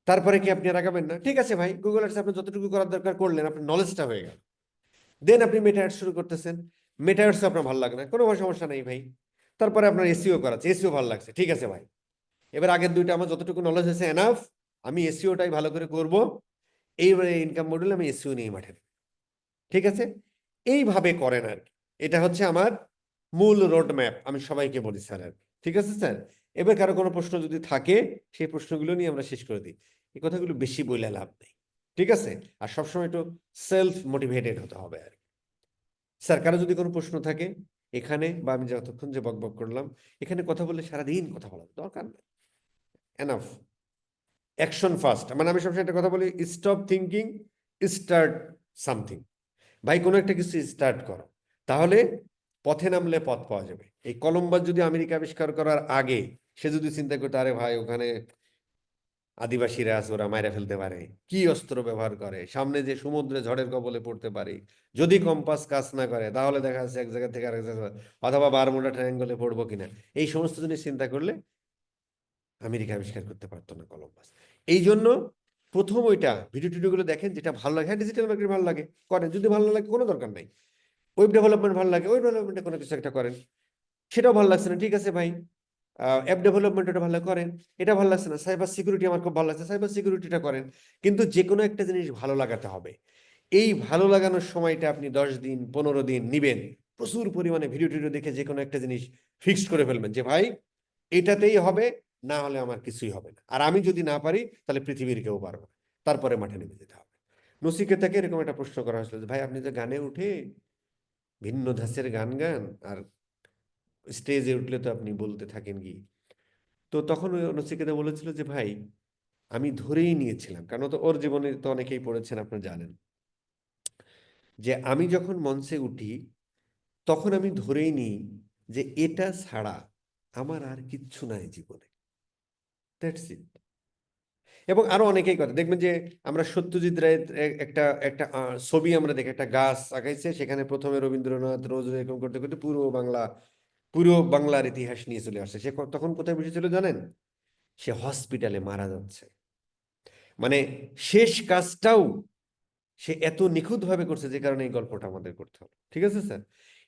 তারপরে কি আপনি আর আগাবেন না? ঠিক আছে ভাই, গুগল অ্যাডস আপনি যতটুকু করার দরকার করলেন, আপনার নলেজটা হয়ে গেল। দেন আপনি মেটা অ্যাডস শুরু করতেছেন, মেটা অ্যাডস আপনার ভালো লাগে না, কোনো সমস্যা নেই ভাই। তারপরে আপনার এসইও করাচ্ছে, এসইও ভালো লাগছে, ঠিক আছে ভাই, এবার আগের দুইটা আমার যতটুকু নলেজ হয়েছে এনাফ, আমি এসইওটাই ভালো করে করব, এইবারে ইনকাম মডেল আমি এসইও নিয়ে মাঠে নেব। ঠিক আছে, এইভাবে করেন আর কি। এটা হচ্ছে আমার মূল রোড ম্যাপ, আমি সবাইকে বলি স্যার আর কি। ঠিক আছে স্যার, এবার কারো কোনো প্রশ্ন যদি থাকে সেই প্রশ্নগুলো নিয়ে আমরা শেষ করে দিই। এই কথাগুলো বেশি বলে লাভ নেই, ঠিক আছে? আর সবসময় একটু সেলফ মোটিভেটেড হতে হবে আর কি। স্যার কারো যদি কোনো প্রশ্ন থাকে এখানে, বা আমি যতক্ষণ যে বকবক করলাম, এখানে কথা বললে সারাদিন কথা বলার দরকার নেই, এনাফ। অ্যাকশন ফার্স্ট, মানে আমি সবসময় একটা কথা বলি, স্টপ থিঙ্কিং, স্টার্ট সামথিং। ভাই কোনো একটা কিছু স্টার্ট করো, তাহলে পথে নামলে পথ পাওয়া যাবে। এই কলম্বাস যদি আমেরিকা আবিষ্কার করার আগে সে যদি চিন্তা করতো, আরে ভাই ওখানে আদিবাসীরা আছে, ওরা মাইরা ফেলতে পারে, কি অস্ত্র ব্যবহার করে, সামনে যে সমুদ্রে ঝড়ের কবলে পড়তে পারি, যদি কম্পাস কাজ না করে তাহলে দেখা যাচ্ছে এক জায়গা থেকে আরেক জায়গায়, অথবা বারমুডা ট্রায়াঙ্গলে পড়বো কিনা, এই সমস্ত জিনিস চিন্তা করলে আমেরিকা আবিষ্কার করতে পারতো না কলম্বাস। এই জন্য প্রথম ওইটা ভিডিও টিডিওগুলো দেখেন, যেটা ভালো লাগে, হ্যাঁ ডিজিটাল মার্কেট ভালো লাগে করেন, যদি ভালো না লাগে কোনো দরকার নাই। ওয়েব ডেভেলপমেন্ট ভালো লাগে, ওয়েব ডেভেলপমেন্টে কোনো কিছু একটা করেন, সেটাও ভালো লাগছে না, ঠিক আছে ভাই, অ্যাপ ডেভেলপমেন্ট এটা ভালো করেন, এটা ভালো লাগছে না, সাইবার সিকিউরিটি আমার খুব ভালো লাগছে, সাইবার সিকিউরিটিটা করেন। কিন্তু যে কোনো একটা জিনিস ভালো লাগাতে হবে। এই ভালো লাগানোর সময়টা আপনি 10 দিন 15 দিন নিবেন, প্রচুর পরিমাণে ভিডিও টিডিও দেখে যে কোনো একটা জিনিস ফিক্সড করে ফেলবেন যে ভাই এটাতেই হবে, না হলে আমার কিছুই হবে না, আর আমি যদি না পারি তাহলে পৃথিবীর কেউ পারবে না, তারপরে মাঠে নেমে যেতে হবে। নচিকেতাকে এরকম একটা প্রশ্ন করা হয়েছিল যে ভাই আপনি যে গানে উঠে ভিন্ন ধাঁচের গান গান, আর স্টেজে উঠলে তো আপনি বলতে থাকেন কি। তো তখন ওই নচিকেতা বলেছিল যে ভাই আমি ধরেই নিয়েছিলাম, কারণ তো ওর জীবনে তো অনেকেই পড়েছেন আপনারা জানেন, যে আমি যখন মঞ্চে উঠি তখন আমি ধরেই নিই যে এটা ছাড়া আমার আর কিচ্ছু নাই জীবনে, দ্যাটস ইট। এবং আরো অনেকেই কথা দেখবেন যে আমরা সত্যজিৎ রায়ের একটা একটা ছবি আমরা দেখি, একটা গাছ আঁকাইছে, সেখানে প্রথমে রবীন্দ্রনাথ রোজ এরকম করতে করতে পুরো বাংলার ইতিহাস নিয়ে চলে আসছে। সে তখন কোথায় বসেছিল জানেন? সে হসপিটালে মারা যাচ্ছে, মানে শেষ কাজটাও সে এত নিখুঁত ভাবে করছে, যে কারণে এই গল্পটা আমাদের করতে হবে। ঠিক আছে স্যার,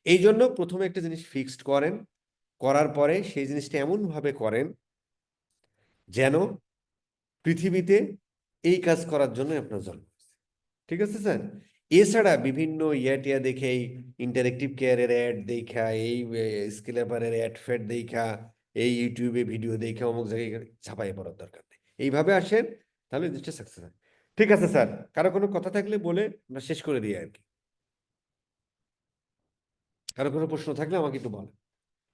এই জন্য প্রথমে একটা জিনিস ফিক্সড করেন, করার পরে সেই জিনিসটা এমন ভাবে করেন যেন পৃথিবীতে এই কাজ করার জন্য আপনার জন্ম হয়েছে। ঠিক আছে স্যার, এছাড়া বিভিন্ন টিয়া দেখে, এই ইন্টারেক্টিভ কেয়ারের অ্যাড দেখা, এই স্কিলাপারের অ্যাড ফ্যাড দেখা, এই ইউটিউবে ভিডিও দেখা অমুক জায়গায় ছাপাই পড়ার দরকার নেই। এইভাবে আসেন, তাহলে জিনিসটা সাকসেস হয়। ঠিক আছে স্যার, কারো কোনো কথা থাকলে বলে আমরা শেষ করে দিই আর কি। কারো কোনো প্রশ্ন থাকলে আমাকে একটু বলেন,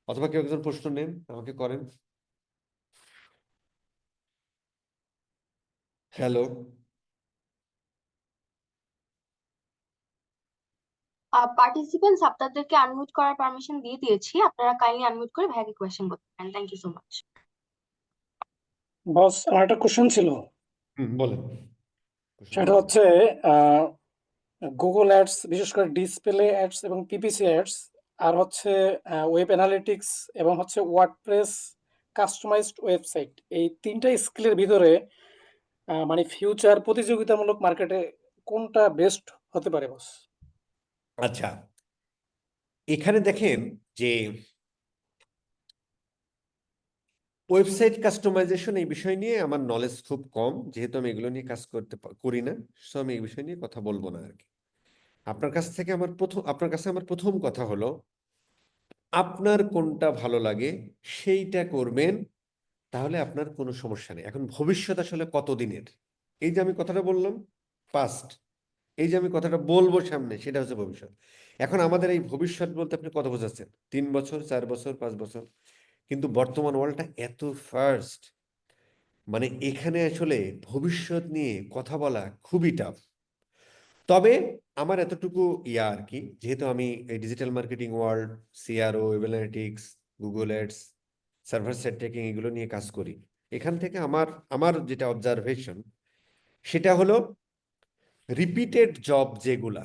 অথবা কেউ একজন প্রশ্ন নেন আমাকে করেন। হ্যালো, পার্টিসিপেন্টস আপনাদেরকে আনমিউট করার পারমিশন দিয়ে দিয়েছি, আপনারা কাইন্ডলি আনমিউট করে ভাইয়াকে কোয়েশ্চেন করতে পারেন। Thank you so much. Boss, আমার একটা কোশ্চেন ছিল। বলেন। সেটা হচ্ছে গুগল অ্যাডস, বিশেষ করে ডিসপ্লে অ্যাডস এবং পিপিসি অ্যাডস, আর হচ্ছে ওয়েব অ্যানালিটিক্স এবং হচ্ছে ওয়ার্ডপ্রেস কাস্টমাইজড ওয়েবসাইট, এই তিনটা স্কিলের ভিতরে মানে ফিউচার প্রতিযোগিতামূলক মার্কেটে কোনটা বেস্ট হতে পারে বস? আচ্ছা, এখানে দেখেন যে ওয়েবসাইট কাস্টমাইজেশন, এই বিষয় নিয়ে আমার নলেজ খুব কম, যেহেতু আমি এগুলো নিয়ে কাজ করি না, সো আমি এই বিষয় নিয়ে কথা বলবো না আর কি। আপনার কাছে আমার প্রথম কথা হলো, আপনার কোনটা ভালো লাগে সেইটা করবেন, তাহলে আপনার কোনো সমস্যা নেই। এখন ভবিষ্যৎ আসলে কতদিনের, এই যে আমি কথাটা বললাম পাস্ট, এই যে আমি কথাটা বলবো সামনে, সেটা হচ্ছে ভবিষ্যৎ। এখন আমাদের এই ভবিষ্যৎ বলতে আপনি কত বোঝাচ্ছেন, 3 বছর, 4 বছর, 5 বছর, কিন্তু বর্তমান ওয়ার্ল্ডটা এত ফাস্ট, মানে এখানে আসলে ভবিষ্যৎ নিয়ে কথা বলা খুবই টাফ। তবে আমার এতটুকু আর কি, যেহেতু আমি এই digital marketing world, CRO, web analytics, Google ads, server side tracking এগুলো নিয়ে কাজ করি, এখান থেকে আমার আমার যেটা অবজারভেশন সেটা হলো রিপিটেড জব যেগুলা,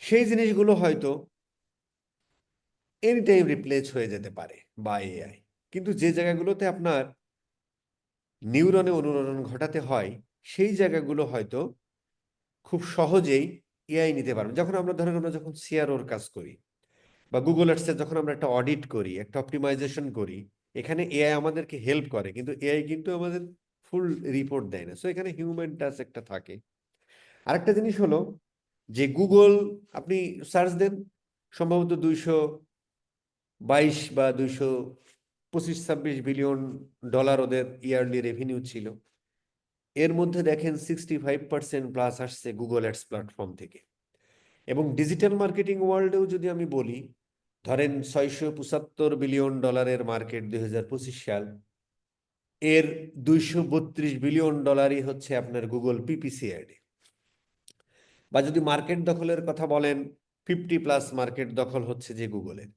সেই জিনিসগুলো হয়তো এনি টাইম রিপ্লেস হয়ে যেতে পারে বা এআই, কিন্তু যে জায়গাগুলোতে আপনার নিউরনে অনুরণন ঘটাতে হয় সেই জায়গাগুলো হয়তো খুব সহজেই এআই নিতে পারবে। যখন আমরা ধরেন আমরা যখন সিআরওর কাজ করি বা গুগল অ্যাডসে যখন আমরা একটা অডিট করি, একটা অপটিমাইজেশন করি, এখানে এআই আমাদেরকে হেল্প করে, কিন্তু এআই কিন্তু আমাদের ফুল রিপোর্ট দেয় না। সো এখানে হিউম্যান টাচ একটা থাকে। আরেকটা জিনিস হলো যে গুগল আপনি সার্চ দেন, সম্ভবত 222 বা 225-26 বিলিয়ন ডলার ওদের ইয়ারলি রেভিনিউ ছিল। এর মধ্যে দেখেন 65% প্লাস আসছে গুগল অ্যাডস প্ল্যাটফর্ম থেকে। এবং ডিজিটাল মার্কেটিং ওয়ার্ল্ডেও যদি আমি বলি, ধরেন 675 বিলিয়ন ডলারের মার্কেট 2025 সাল, এর 232 বিলিয়ন ডলারই হচ্ছে আপনার গুগল পিপিসি অ্যাডে। বা যদি মার্কেট দখলের কথা বলেন, 50+ মার্কেট দখল হচ্ছে যে গুগলের।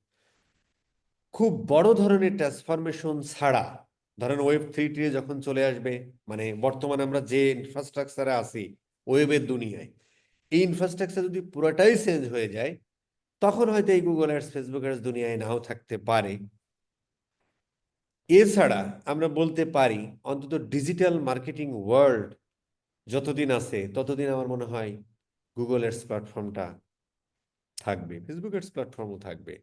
খুব বড় ধরনের ট্রান্সফরমেশন ছাড়া, ধরেন ওয়েব 3 যখন চলে আসবে, মানে বর্তমানে আমরা যে ইনফ্রাস্ট্রাকচারে আছি ওয়েবের দুনিয়ায়, এই ইনফ্রাস্ট্রাকচার যদি পুরোটাই চেঞ্জ হয়ে যায়, তখন হয়তো এই গুগল অ্যাডস, ফেসবুক অ্যাডস দুনিয়ায় নাও থাকতে পারে। এছাড়া আমরা বলতে পারি অন্তত ডিজিটাল মার্কেটিং ওয়ার্ল্ড যতদিন আছে ততদিন আমার মনে হয় গুগল অ্যাডস প্ল্যাটফর্মটা থাকবে, ফেসবুক অ্যাডস প্ল্যাটফর্মও থাকবে,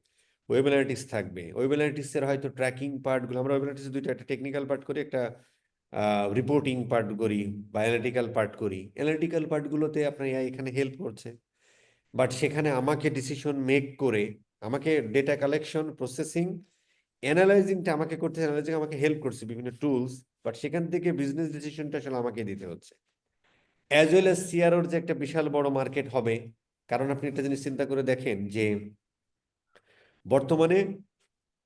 ওয়েব অ্যানালিটিক্স থাকবে। ওয়েব অ্যানালিটিক্সের হয়তো ট্র্যাকিং পার্টগুলো, আমরা ওয়েব অ্যানালিটিক্স দুইটা, একটা টেকনিক্যাল পার্ট করি, একটা রিপোর্টিং পার্ট করি বা অ্যানালিটিক্যাল পার্ট করি। অ্যানালিটিক্যাল পার্টগুলোতে আপনার এআই এখানে হেল্প করছে, বাট সেখানে আমাকে ডিসিশন মেক করে, আমাকে ডেটা কালেকশন, প্রসেসিং, অ্যানালাইজিংটা আমাকে করতে, অ্যানালাইজিং আমাকে হেল্প করছে বিভিন্ন টুলস, বাট সেখান থেকে বিজনেস ডিসিশনটা আসলে আমাকে দিতে হচ্ছে। অ্যাজ ওয়েল এস সিআরওর যে একটা বিশাল বড় মার্কেট হবে, কারণ আপনি একটা জিনিস চিন্তা করে দেখেন যে বর্তমানে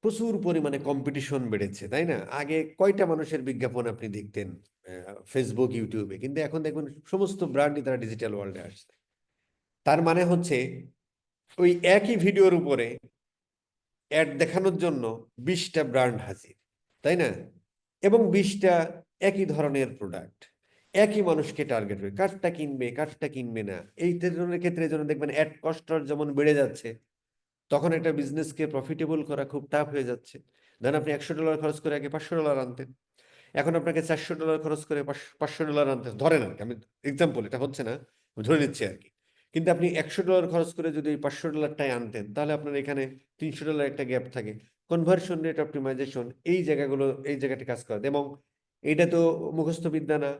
প্রচুর পরিমাণে কম্পিটিশন বেড়েছে, তাই না? আগে কয়টা মানুষের বিজ্ঞাপন আপনি দেখতেন ফেসবুক, ইউটিউবে, কিন্তু এখন দেখবেন সমস্ত ব্র্যান্ডই তারা ডিজিটাল ওয়ার্ল্ডে আসছে। তার মানে হচ্ছে ওই একই ভিডিওর উপরে অ্যাড দেখানোর জন্য 20টা ব্র্যান্ড হাজির, তাই না? এবং 20টা একই ধরনের প্রোডাক্ট, একই মানুষকে টার্গেট করে, কারটা কিনবে কারটা কিনবে না, এই ধরনের ক্ষেত্রে যেন দেখবেন অ্যাড কস্টটা যেমন বেড়ে যাচ্ছে, তখন একটা বিজনেসকে প্রফিটেবল করা খুব টাফ হয়ে যাচ্ছে। ধরেন আপনি $100 খরচ করে আগে $500 আনতেন, এখন আপনাকে $400 খরচ করে $500 আনতে, ধরেন আর কি, আমি এক্সাম্পল, এটা হচ্ছে না, আমি ধরে নিচ্ছি আর কি। কিন্তু আপনি $100 খরচ করে যদি ওই $500টাই আনতেন, তাহলে আপনার এখানে $300 একটা গ্যাপ থাকে। কনভার্সন রেট অপটিমাইজেশন এই জায়গাগুলো, এই জায়গাটি কাজ করে। এবং এটা তো মুখস্থ বিদ্যা না,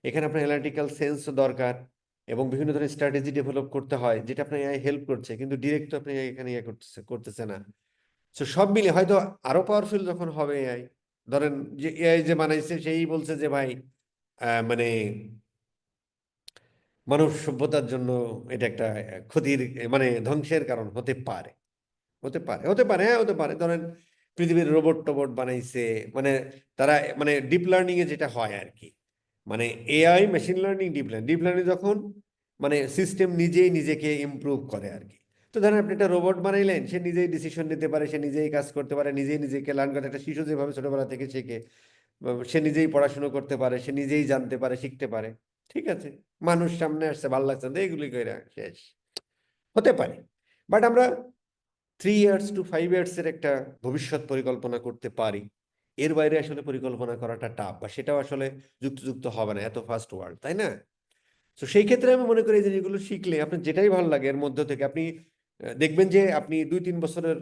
এখানে আপনার অ্যানালিটিক্যাল সেন্সও দরকার এবং বিভিন্ন ধরনের স্ট্র্যাটেজি ডেভেলপ করতে হয়, যেটা আপনার এআই হেল্প করছে, কিন্তু ডিরেক্ট তো আপনি এখানে ইয়ে করতেছে না। সো সব মিলে হয়তো আরো পাওয়ারফুল যখন হবে এআই, ধরেন যে এআই যে বানাইছে সেই বলছে যে ভাই মানে মানব সভ্যতার জন্য এটা একটা ক্ষতির, মানে ধ্বংসের কারণ হতে পারে, হতে পারে, হতে পারে, হ্যাঁ হতে পারে। ধরেন পৃথিবীর রোবট টোবট বানাইছে, মানে তারা, মানে ডিপ লার্নিং এ যেটা হয় আর কি, মানে AI, machine learning, deep learning যখন মানে সিস্টেম নিজেই নিজেকে ইমপ্রুভ করে আর কি। তো ধরেন আপনি একটা রোবট বানাইলেন, সে নিজেই ডিসিশন নিতে পারে, সে নিজেই কাজ করতে পারে, নিজেই নিজেকে লার্ন করে। একটা শিশু যেভাবে ছোটবেলা থেকে শেখে, সে নিজেই পড়াশুনো করতে পারে, সে নিজেই জানতে পারে, শিখতে পারে, ঠিক আছে। মানুষ সামনে আসছে, ভালো লাগছে না, এইগুলি করে শেষ, হতে পারে। বাট আমরা 3 years to 5 years এর একটা ভবিষ্যৎ পরিকল্পনা করতে পারি, এর বাইরে আসলে পরিকল্পনা করাটা টাফ, বা সেটাও আসলে যুক্ত হবে না, এত ফাস্ট ওয়ার্ল্ড, তাই না? তো সেই ক্ষেত্রে আমি মনে করি যে যেগুলো শিখলে আপনার যেটাই ভালো লাগে এর মধ্যে থেকে আপনি দেখবেন যে আপনি 2-3 বছরের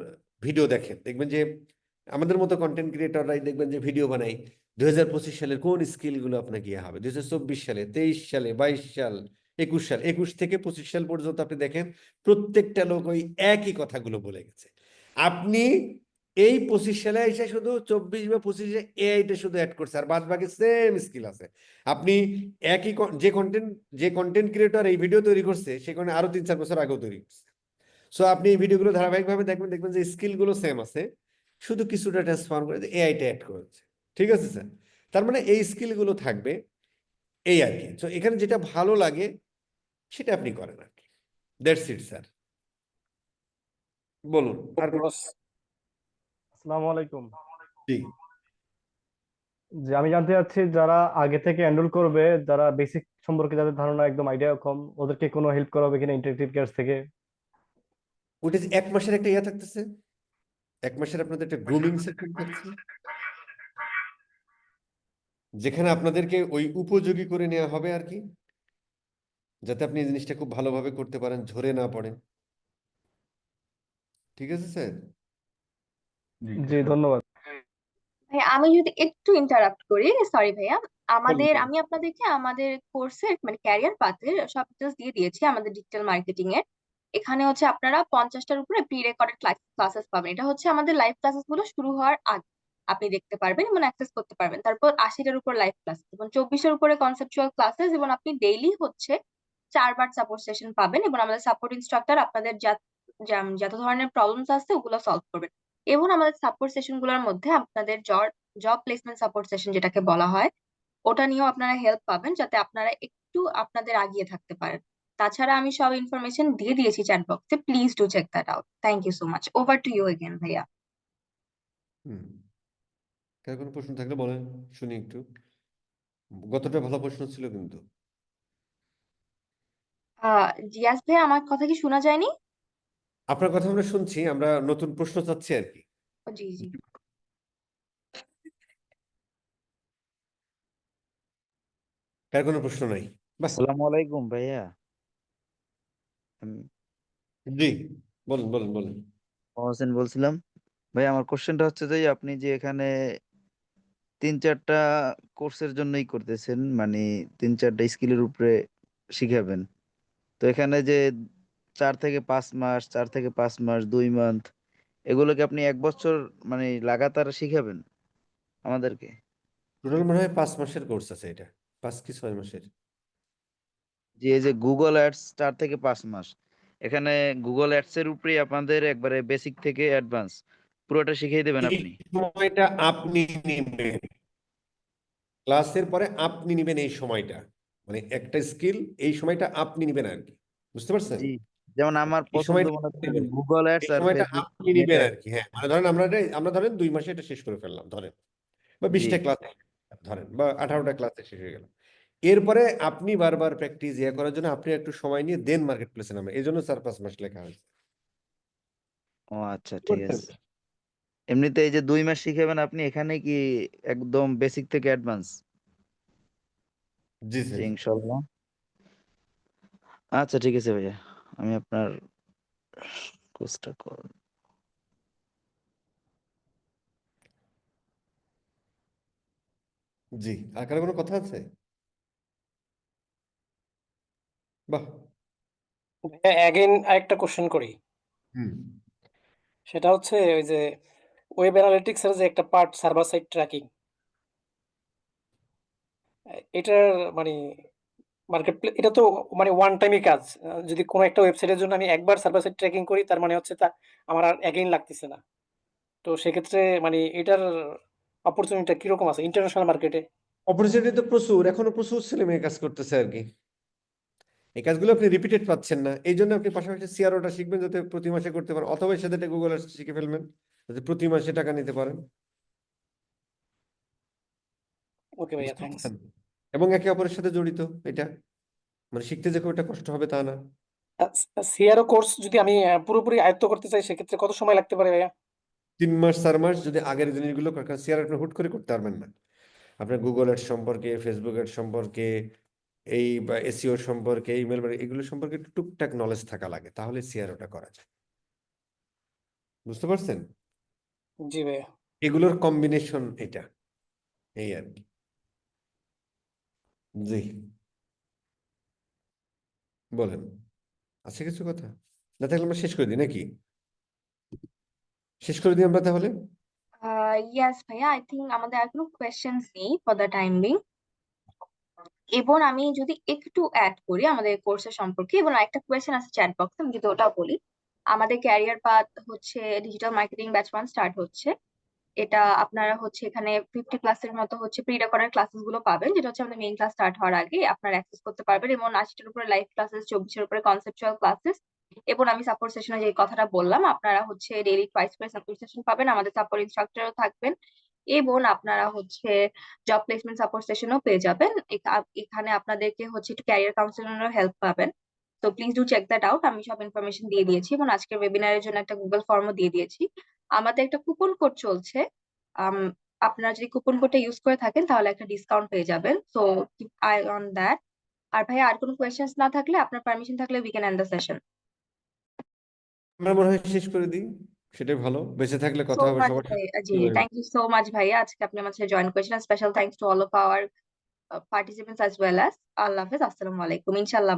ভিডিও দেখেন, দেখবেন যে আমাদের মতো কন্টেন্ট ক্রিয়েটররাই দেখবেন যে ভিডিও বানাই 2025 সালের কোন স্কিলগুলো আপনাকে ইয়ে হবে, 2024 সালে, 23 সালে, 22 সাল, 21 সাল, 21 থেকে 25 সাল পর্যন্ত আপনি দেখেন প্রত্যেকটা লোক ওই একই কথাগুলো বলে গেছে। আপনি এই 25 সালে এসে শুধু 24 বা 25-এ এআইটা শুধু অ্যাড করছে, আর বাদ বাকি সেম স্কিল আছে। আপনি একই যে কন্টেন্ট ক্রিয়েটর এই ভিডিও তৈরি করছে, সে আরো 3-4 বছর আগেও তৈরি করছে। সো আপনি এই ভিডিওগুলো ধারাবাহিকভাবে দেখবেন, দেখবেন যে স্কিলগুলো সেম আছে, শুধু কিছুটা ট্রান্সফর্ম করে এআইটা অ্যাড করেছে। ঠিক আছে স্যার? তার মানে এই স্কিলগুলো থাকবে, এই আর কি। তো এখানে যেটা ভালো লাগে সেটা আপনি করেন আর কি। That's it sir. বলুন আর কোনো? আসসালামু আলাইকুম। জি। যে আমি জানতে চাচ্ছি যারা আগে থেকে এনরোল করবে, যারা বেসিক সম্পর্কে যাদের ধারণা একদম আইডিয়া কম, ওদেরকে কোনো হেল্প করা হবে কিনা ইন্টারেক্টিভ কেয়ার্স থেকে? ওটা যে 1 মাসের একটা ইয়ে থাকতেছে, 1 মাসের আপনাদের একটা গ্রুমিং সেশন থাকছে, যেখানে আপনাদেরকে ওই উপযোগী করে নেওয়া হবে আর কি, যাতে আপনি এই জিনিসটা খুব ভালোভাবে করতে পারেন, ঝরে না পড়েন। ঠিক আছে স্যার? জি, ধন্যবাদ। ভাইয়া আমি যদি একটু ইন্টারাপ্ট করি, সরি ভাইয়া। বলুন। আমি আপনাদেরকে আমাদের কোর্সের মানে ক্যারিয়ার পাথের সব ডিটেলস দিয়ে দিয়েছি আমাদের ডিজিটাল মার্কেটিং এর। এখানে হচ্ছে আপনারা 50টার উপরে প্রি রেকর্ডেড ক্লাসেস পাবেন। এটা হচ্ছে আমাদের লাইভ ক্লাসেস গুলো শুরু হওয়ার আগে আপনি দেখতে পারবেন এবং অ্যাক্সেস করতে পারবেন। তারপর 80টার উপর লাইভ ক্লাস এবং 24-এর উপরে কনসেপচুয়াল ক্লাসেস, এবং আপনি ডেইলি হচ্ছে 4বার সাপোর্ট সেশন পাবেন, এবং আমাদের সাপোর্ট ইনস্ট্রাক্টর আপনাদের যত ধরনের প্রবলেমস আছে ওগুলো সলভ করবেন। এবং আমাদের সাপোর্ট সেশন গুলোর মধ্যে আপনাদের জব প্লেসমেন্ট সাপোর্ট সেশন যেটাকে বলা হয়, ওটা নিয়েও আপনারা হেল্প পাবেন, যাতে আপনারা একটু আপনাদের আগিয়ে থাকতে পারেন। তাছাড়া আমি সব ইনফরমেশন দিয়ে দিয়েছি chat box, please do check that out. Thank you so much. Over to you again ভাইয়া। হুম। কার কোনো প্রশ্ন থাকলে বলেন, শুনি একটু। গতটা ভালো প্রশ্ন ছিল কিন্তু। জিয়াস ভাইয়া, আমার কথা কি শোনা যায়নি? আপনার কথা আমরা শুনছি, আমরা নতুন প্রশ্ন চাচ্ছি আর কি। ও, জি জি। কার কোনো প্রশ্ন নাই? বাস। আসসালামু আলাইকুম ভাইয়া। আমি জি, বলুন বলুন বলুন। মহসেন বলছিলাম। ভাই আমার কোশ্চেনটা হচ্ছে যে আপনি যে এখানে 3-4টা কোর্সের জন্যই করতেছেন, মানে 3-4টা স্কিলের উপরে শিখাবেন। তো এখানে যে 4 থেকে 5 মাস, 4 থেকে 5 মাস, 2 মান্থ, এগুলোকে আপনি 1 বছর মানে লাগাতার শিখাবেন আমাদেরকে? টোটাল মনে হয় 5 মাসের কোর্স আছে এটা, 5 কি 6 মাসের। যে এই যে গুগল অ্যাডস 4 থেকে 5 মাস, এখানে গুগল অ্যাডস এর উপরেই আপনাদের একবারে বেসিক থেকে অ্যাডভান্স পুরোটা শিখিয়ে দেবেন এই আপনি? সময়টা আপনি নেবেন, ক্লাসের পরে আপনি নেবেন এই সময়টা, মানে একটা স্কিল এই সময়টা আপনি নেবেন আর কি। বুঝতে পারছেন? জি, যেমন আমার এই পছন্দ সময়টা মনে আপনি করেন নেবেন, গুগল অ্যাডস এই আর সময়টা ফেসবুক আপনি মেটা নেবেন আর অ্যাডস। কি। হ্যাঁ, মানে ধরেন আমরা ধরেন 2 মাসে এটা শেষ করে ফেললাম ধরেন, বা জি 20টা ক্লাস ধরেন, বা 18টা ক্লাসে শেষ হয়ে গেল। এরপরে আপনি বারবার প্র্যাকটিস করার জন্য আপনি একটু সময় নিয়ে দেন মার্কেট প্লেসে নামে, এই জন্য 4-5 মাস লেখা হয়েছে। ও আচ্ছা, বুঝতে ঠিক পারছেন? আছে। এমনিতে এই যে 2 মাস শিখাবেন আপনি, এখানে কি একদম বেসিক থেকে অ্যাডভান্স? জি জি স্যার। ইনশাল্লাহ। আচ্ছা ঠিক আছে ভাইয়া, আমি আপনার কোর্সটা করুন। জি, আর কারো কোনো কথা আছে? বাহ। অ্যাগেন আরেকটা কোশ্চেন করি। হুম। সেটা হচ্ছে ওই যে ওয়েব অ্যানালিটিক্স এর যে একটা পার্ট সার্ভার সাইড ট্র্যাকিং, এটার মানে এটা তো মানে ওয়ান টাইমই কাজ। যদি কোনো একটা ওয়েবসাইটের জন্য আমি একবার সার্ভার সাইড ট্র্যাকিং করি, তার মানে হচ্ছে তা আমার আর অ্যাগেইন লাগতেছে না। তো সেক্ষেত্রে মানে এটার অপরচুনিটিটা কিরকম আছে ইন্টারন্যাশনাল মার্কেটে? অপরচুনিটি তো প্রচুর, এখনো প্রচুর ছেলে মেয়ে কাজ করতেছে আর কি। এই কাজগুলো আপনি রিপিটেড পাচ্ছেন না, এই জন্য আপনি পাশাপাশি সিআরওটা শিখবেন যাতে প্রতি মাসে করতে পারেন, অথবা এর সাথে গুগল আর্টস শিখে ফেলবেন যাতে প্রতি মাসে টাকা নিতে পারেন। ওকে ভাইয়া, বুঝতে থ্যাঙ্কস। পারছেন? এবং একে অপরের সাথে জড়িত এটা, মানে শিখতে যে খুব একটা কষ্ট হবে তা না। সিআরও কোর্স যদি আমি পুরোপুরি আয়ত্ত করতে চাই, সেক্ষেত্রে কত সময় লাগতে পারে ভাইয়া? 3 মাস 4 মাস যদি আগের জিনিসগুলো সিআর আপনি হুট করে করতে পারবেন না। আপনার গুগল অ্যাডস সম্পর্কে, ফেসবুক অ্যাডস সম্পর্কে, এই বা এসইও সম্পর্কে, ইমেল এগুলো সম্পর্কে একটু টুকটাক নলেজ থাকা লাগে, তাহলে সিআরওটা করা যায়। বুঝতে পারছেন? জি ভাইয়া। এগুলোর কম্বিনেশন এটা, এই আর কি। জি, বলেন, আছে কিছু কথা? না থাকলে আমরা শেষ করে দিই নাকি? শেষ করে দিই আমরা তাহলে। ইয়াস ভাইয়া, আই থিঙ্ক আমাদের আর কোনো কোয়েশ্চেন্স নেই ফর দ্য টাইম বিং। এবং আমি যদি একটু অ্যাড করি আমাদের কোর্সের সম্পর্কে, এবং আরেকটা কোয়েশ্চেন আছে চ্যাট বক্সে, আমি যদি ওটা বলি। আমাদের ক্যারিয়ার পাথ হচ্ছে ডিজিটাল মার্কেটিং ব্যাচ 1 স্টার্ট হচ্ছে। এটা আপনারা হচ্ছে এখানে 50 ক্লাসের মতো হচ্ছে প্রি রেকর্ডেড ক্লাসেস গুলো পাবেন, যেটা হচ্ছে আমাদের মেইন ক্লাস স্টার্ট হওয়ার আগে আপনারা অ্যাক্সেস করতে পারবেন, এবং 80টার উপরে লাইভ ক্লাসেস, 24-এর উপরে কনসেপচুয়াল ক্লাসেস, এবং আমি সাপোর্ট সেশনে যে কথাটা বললাম, আপনারা হচ্ছে ডেইলি টুয়াইস করে সাপোর্ট সেশন পাবেন, আমাদের সাপোর্ট ইনস্ট্রাক্টরও থাকবেন, এবং আপনারা হচ্ছে জব প্লেসমেন্ট সাপোর্ট সেশনও পেয়ে যাবেন। এখানে আপনাদেরকে হচ্ছে একটু ক্যারিয়ার কাউন্সিলিংয়েরও হেল্প পাবেন। তো please do check that out. আমি সব ইনফরমেশন দিয়ে দিয়েছি, এবং আজকের ওয়েবিনারের জন্য একটা গুগল ফর্মও দিয়ে দিয়েছি। আমাদের একটা কুপন কোড চলছে, আম, আপনারা যদি কুপন কোডটা ইউজ করে থাকেন তাহলে একটা ডিসকাউন্ট পেয়ে যাবেন, so keep eye on that. আর ভাই, আর কোনো কোয়েশ্চেন্স না থাকলে, আপনার পারমিশন থাকলে, we can end the session. আমরা মনে হয় শেষ করে দিই, সেটাই ভালো। বেঁচে থাকলে সো কথা হবে মাচ সবার ভাই, সাথে। জি, থ্যাংক ইউ সো মাচ ভাইয়া, আজকে আপনি আমার সাথে জয়েন করেছিলেন। Special thanks to all of our participants as well as. আল্লাহ হাফেজ, আসসালামু আলাইকুম, ইনশাআল্লাহ।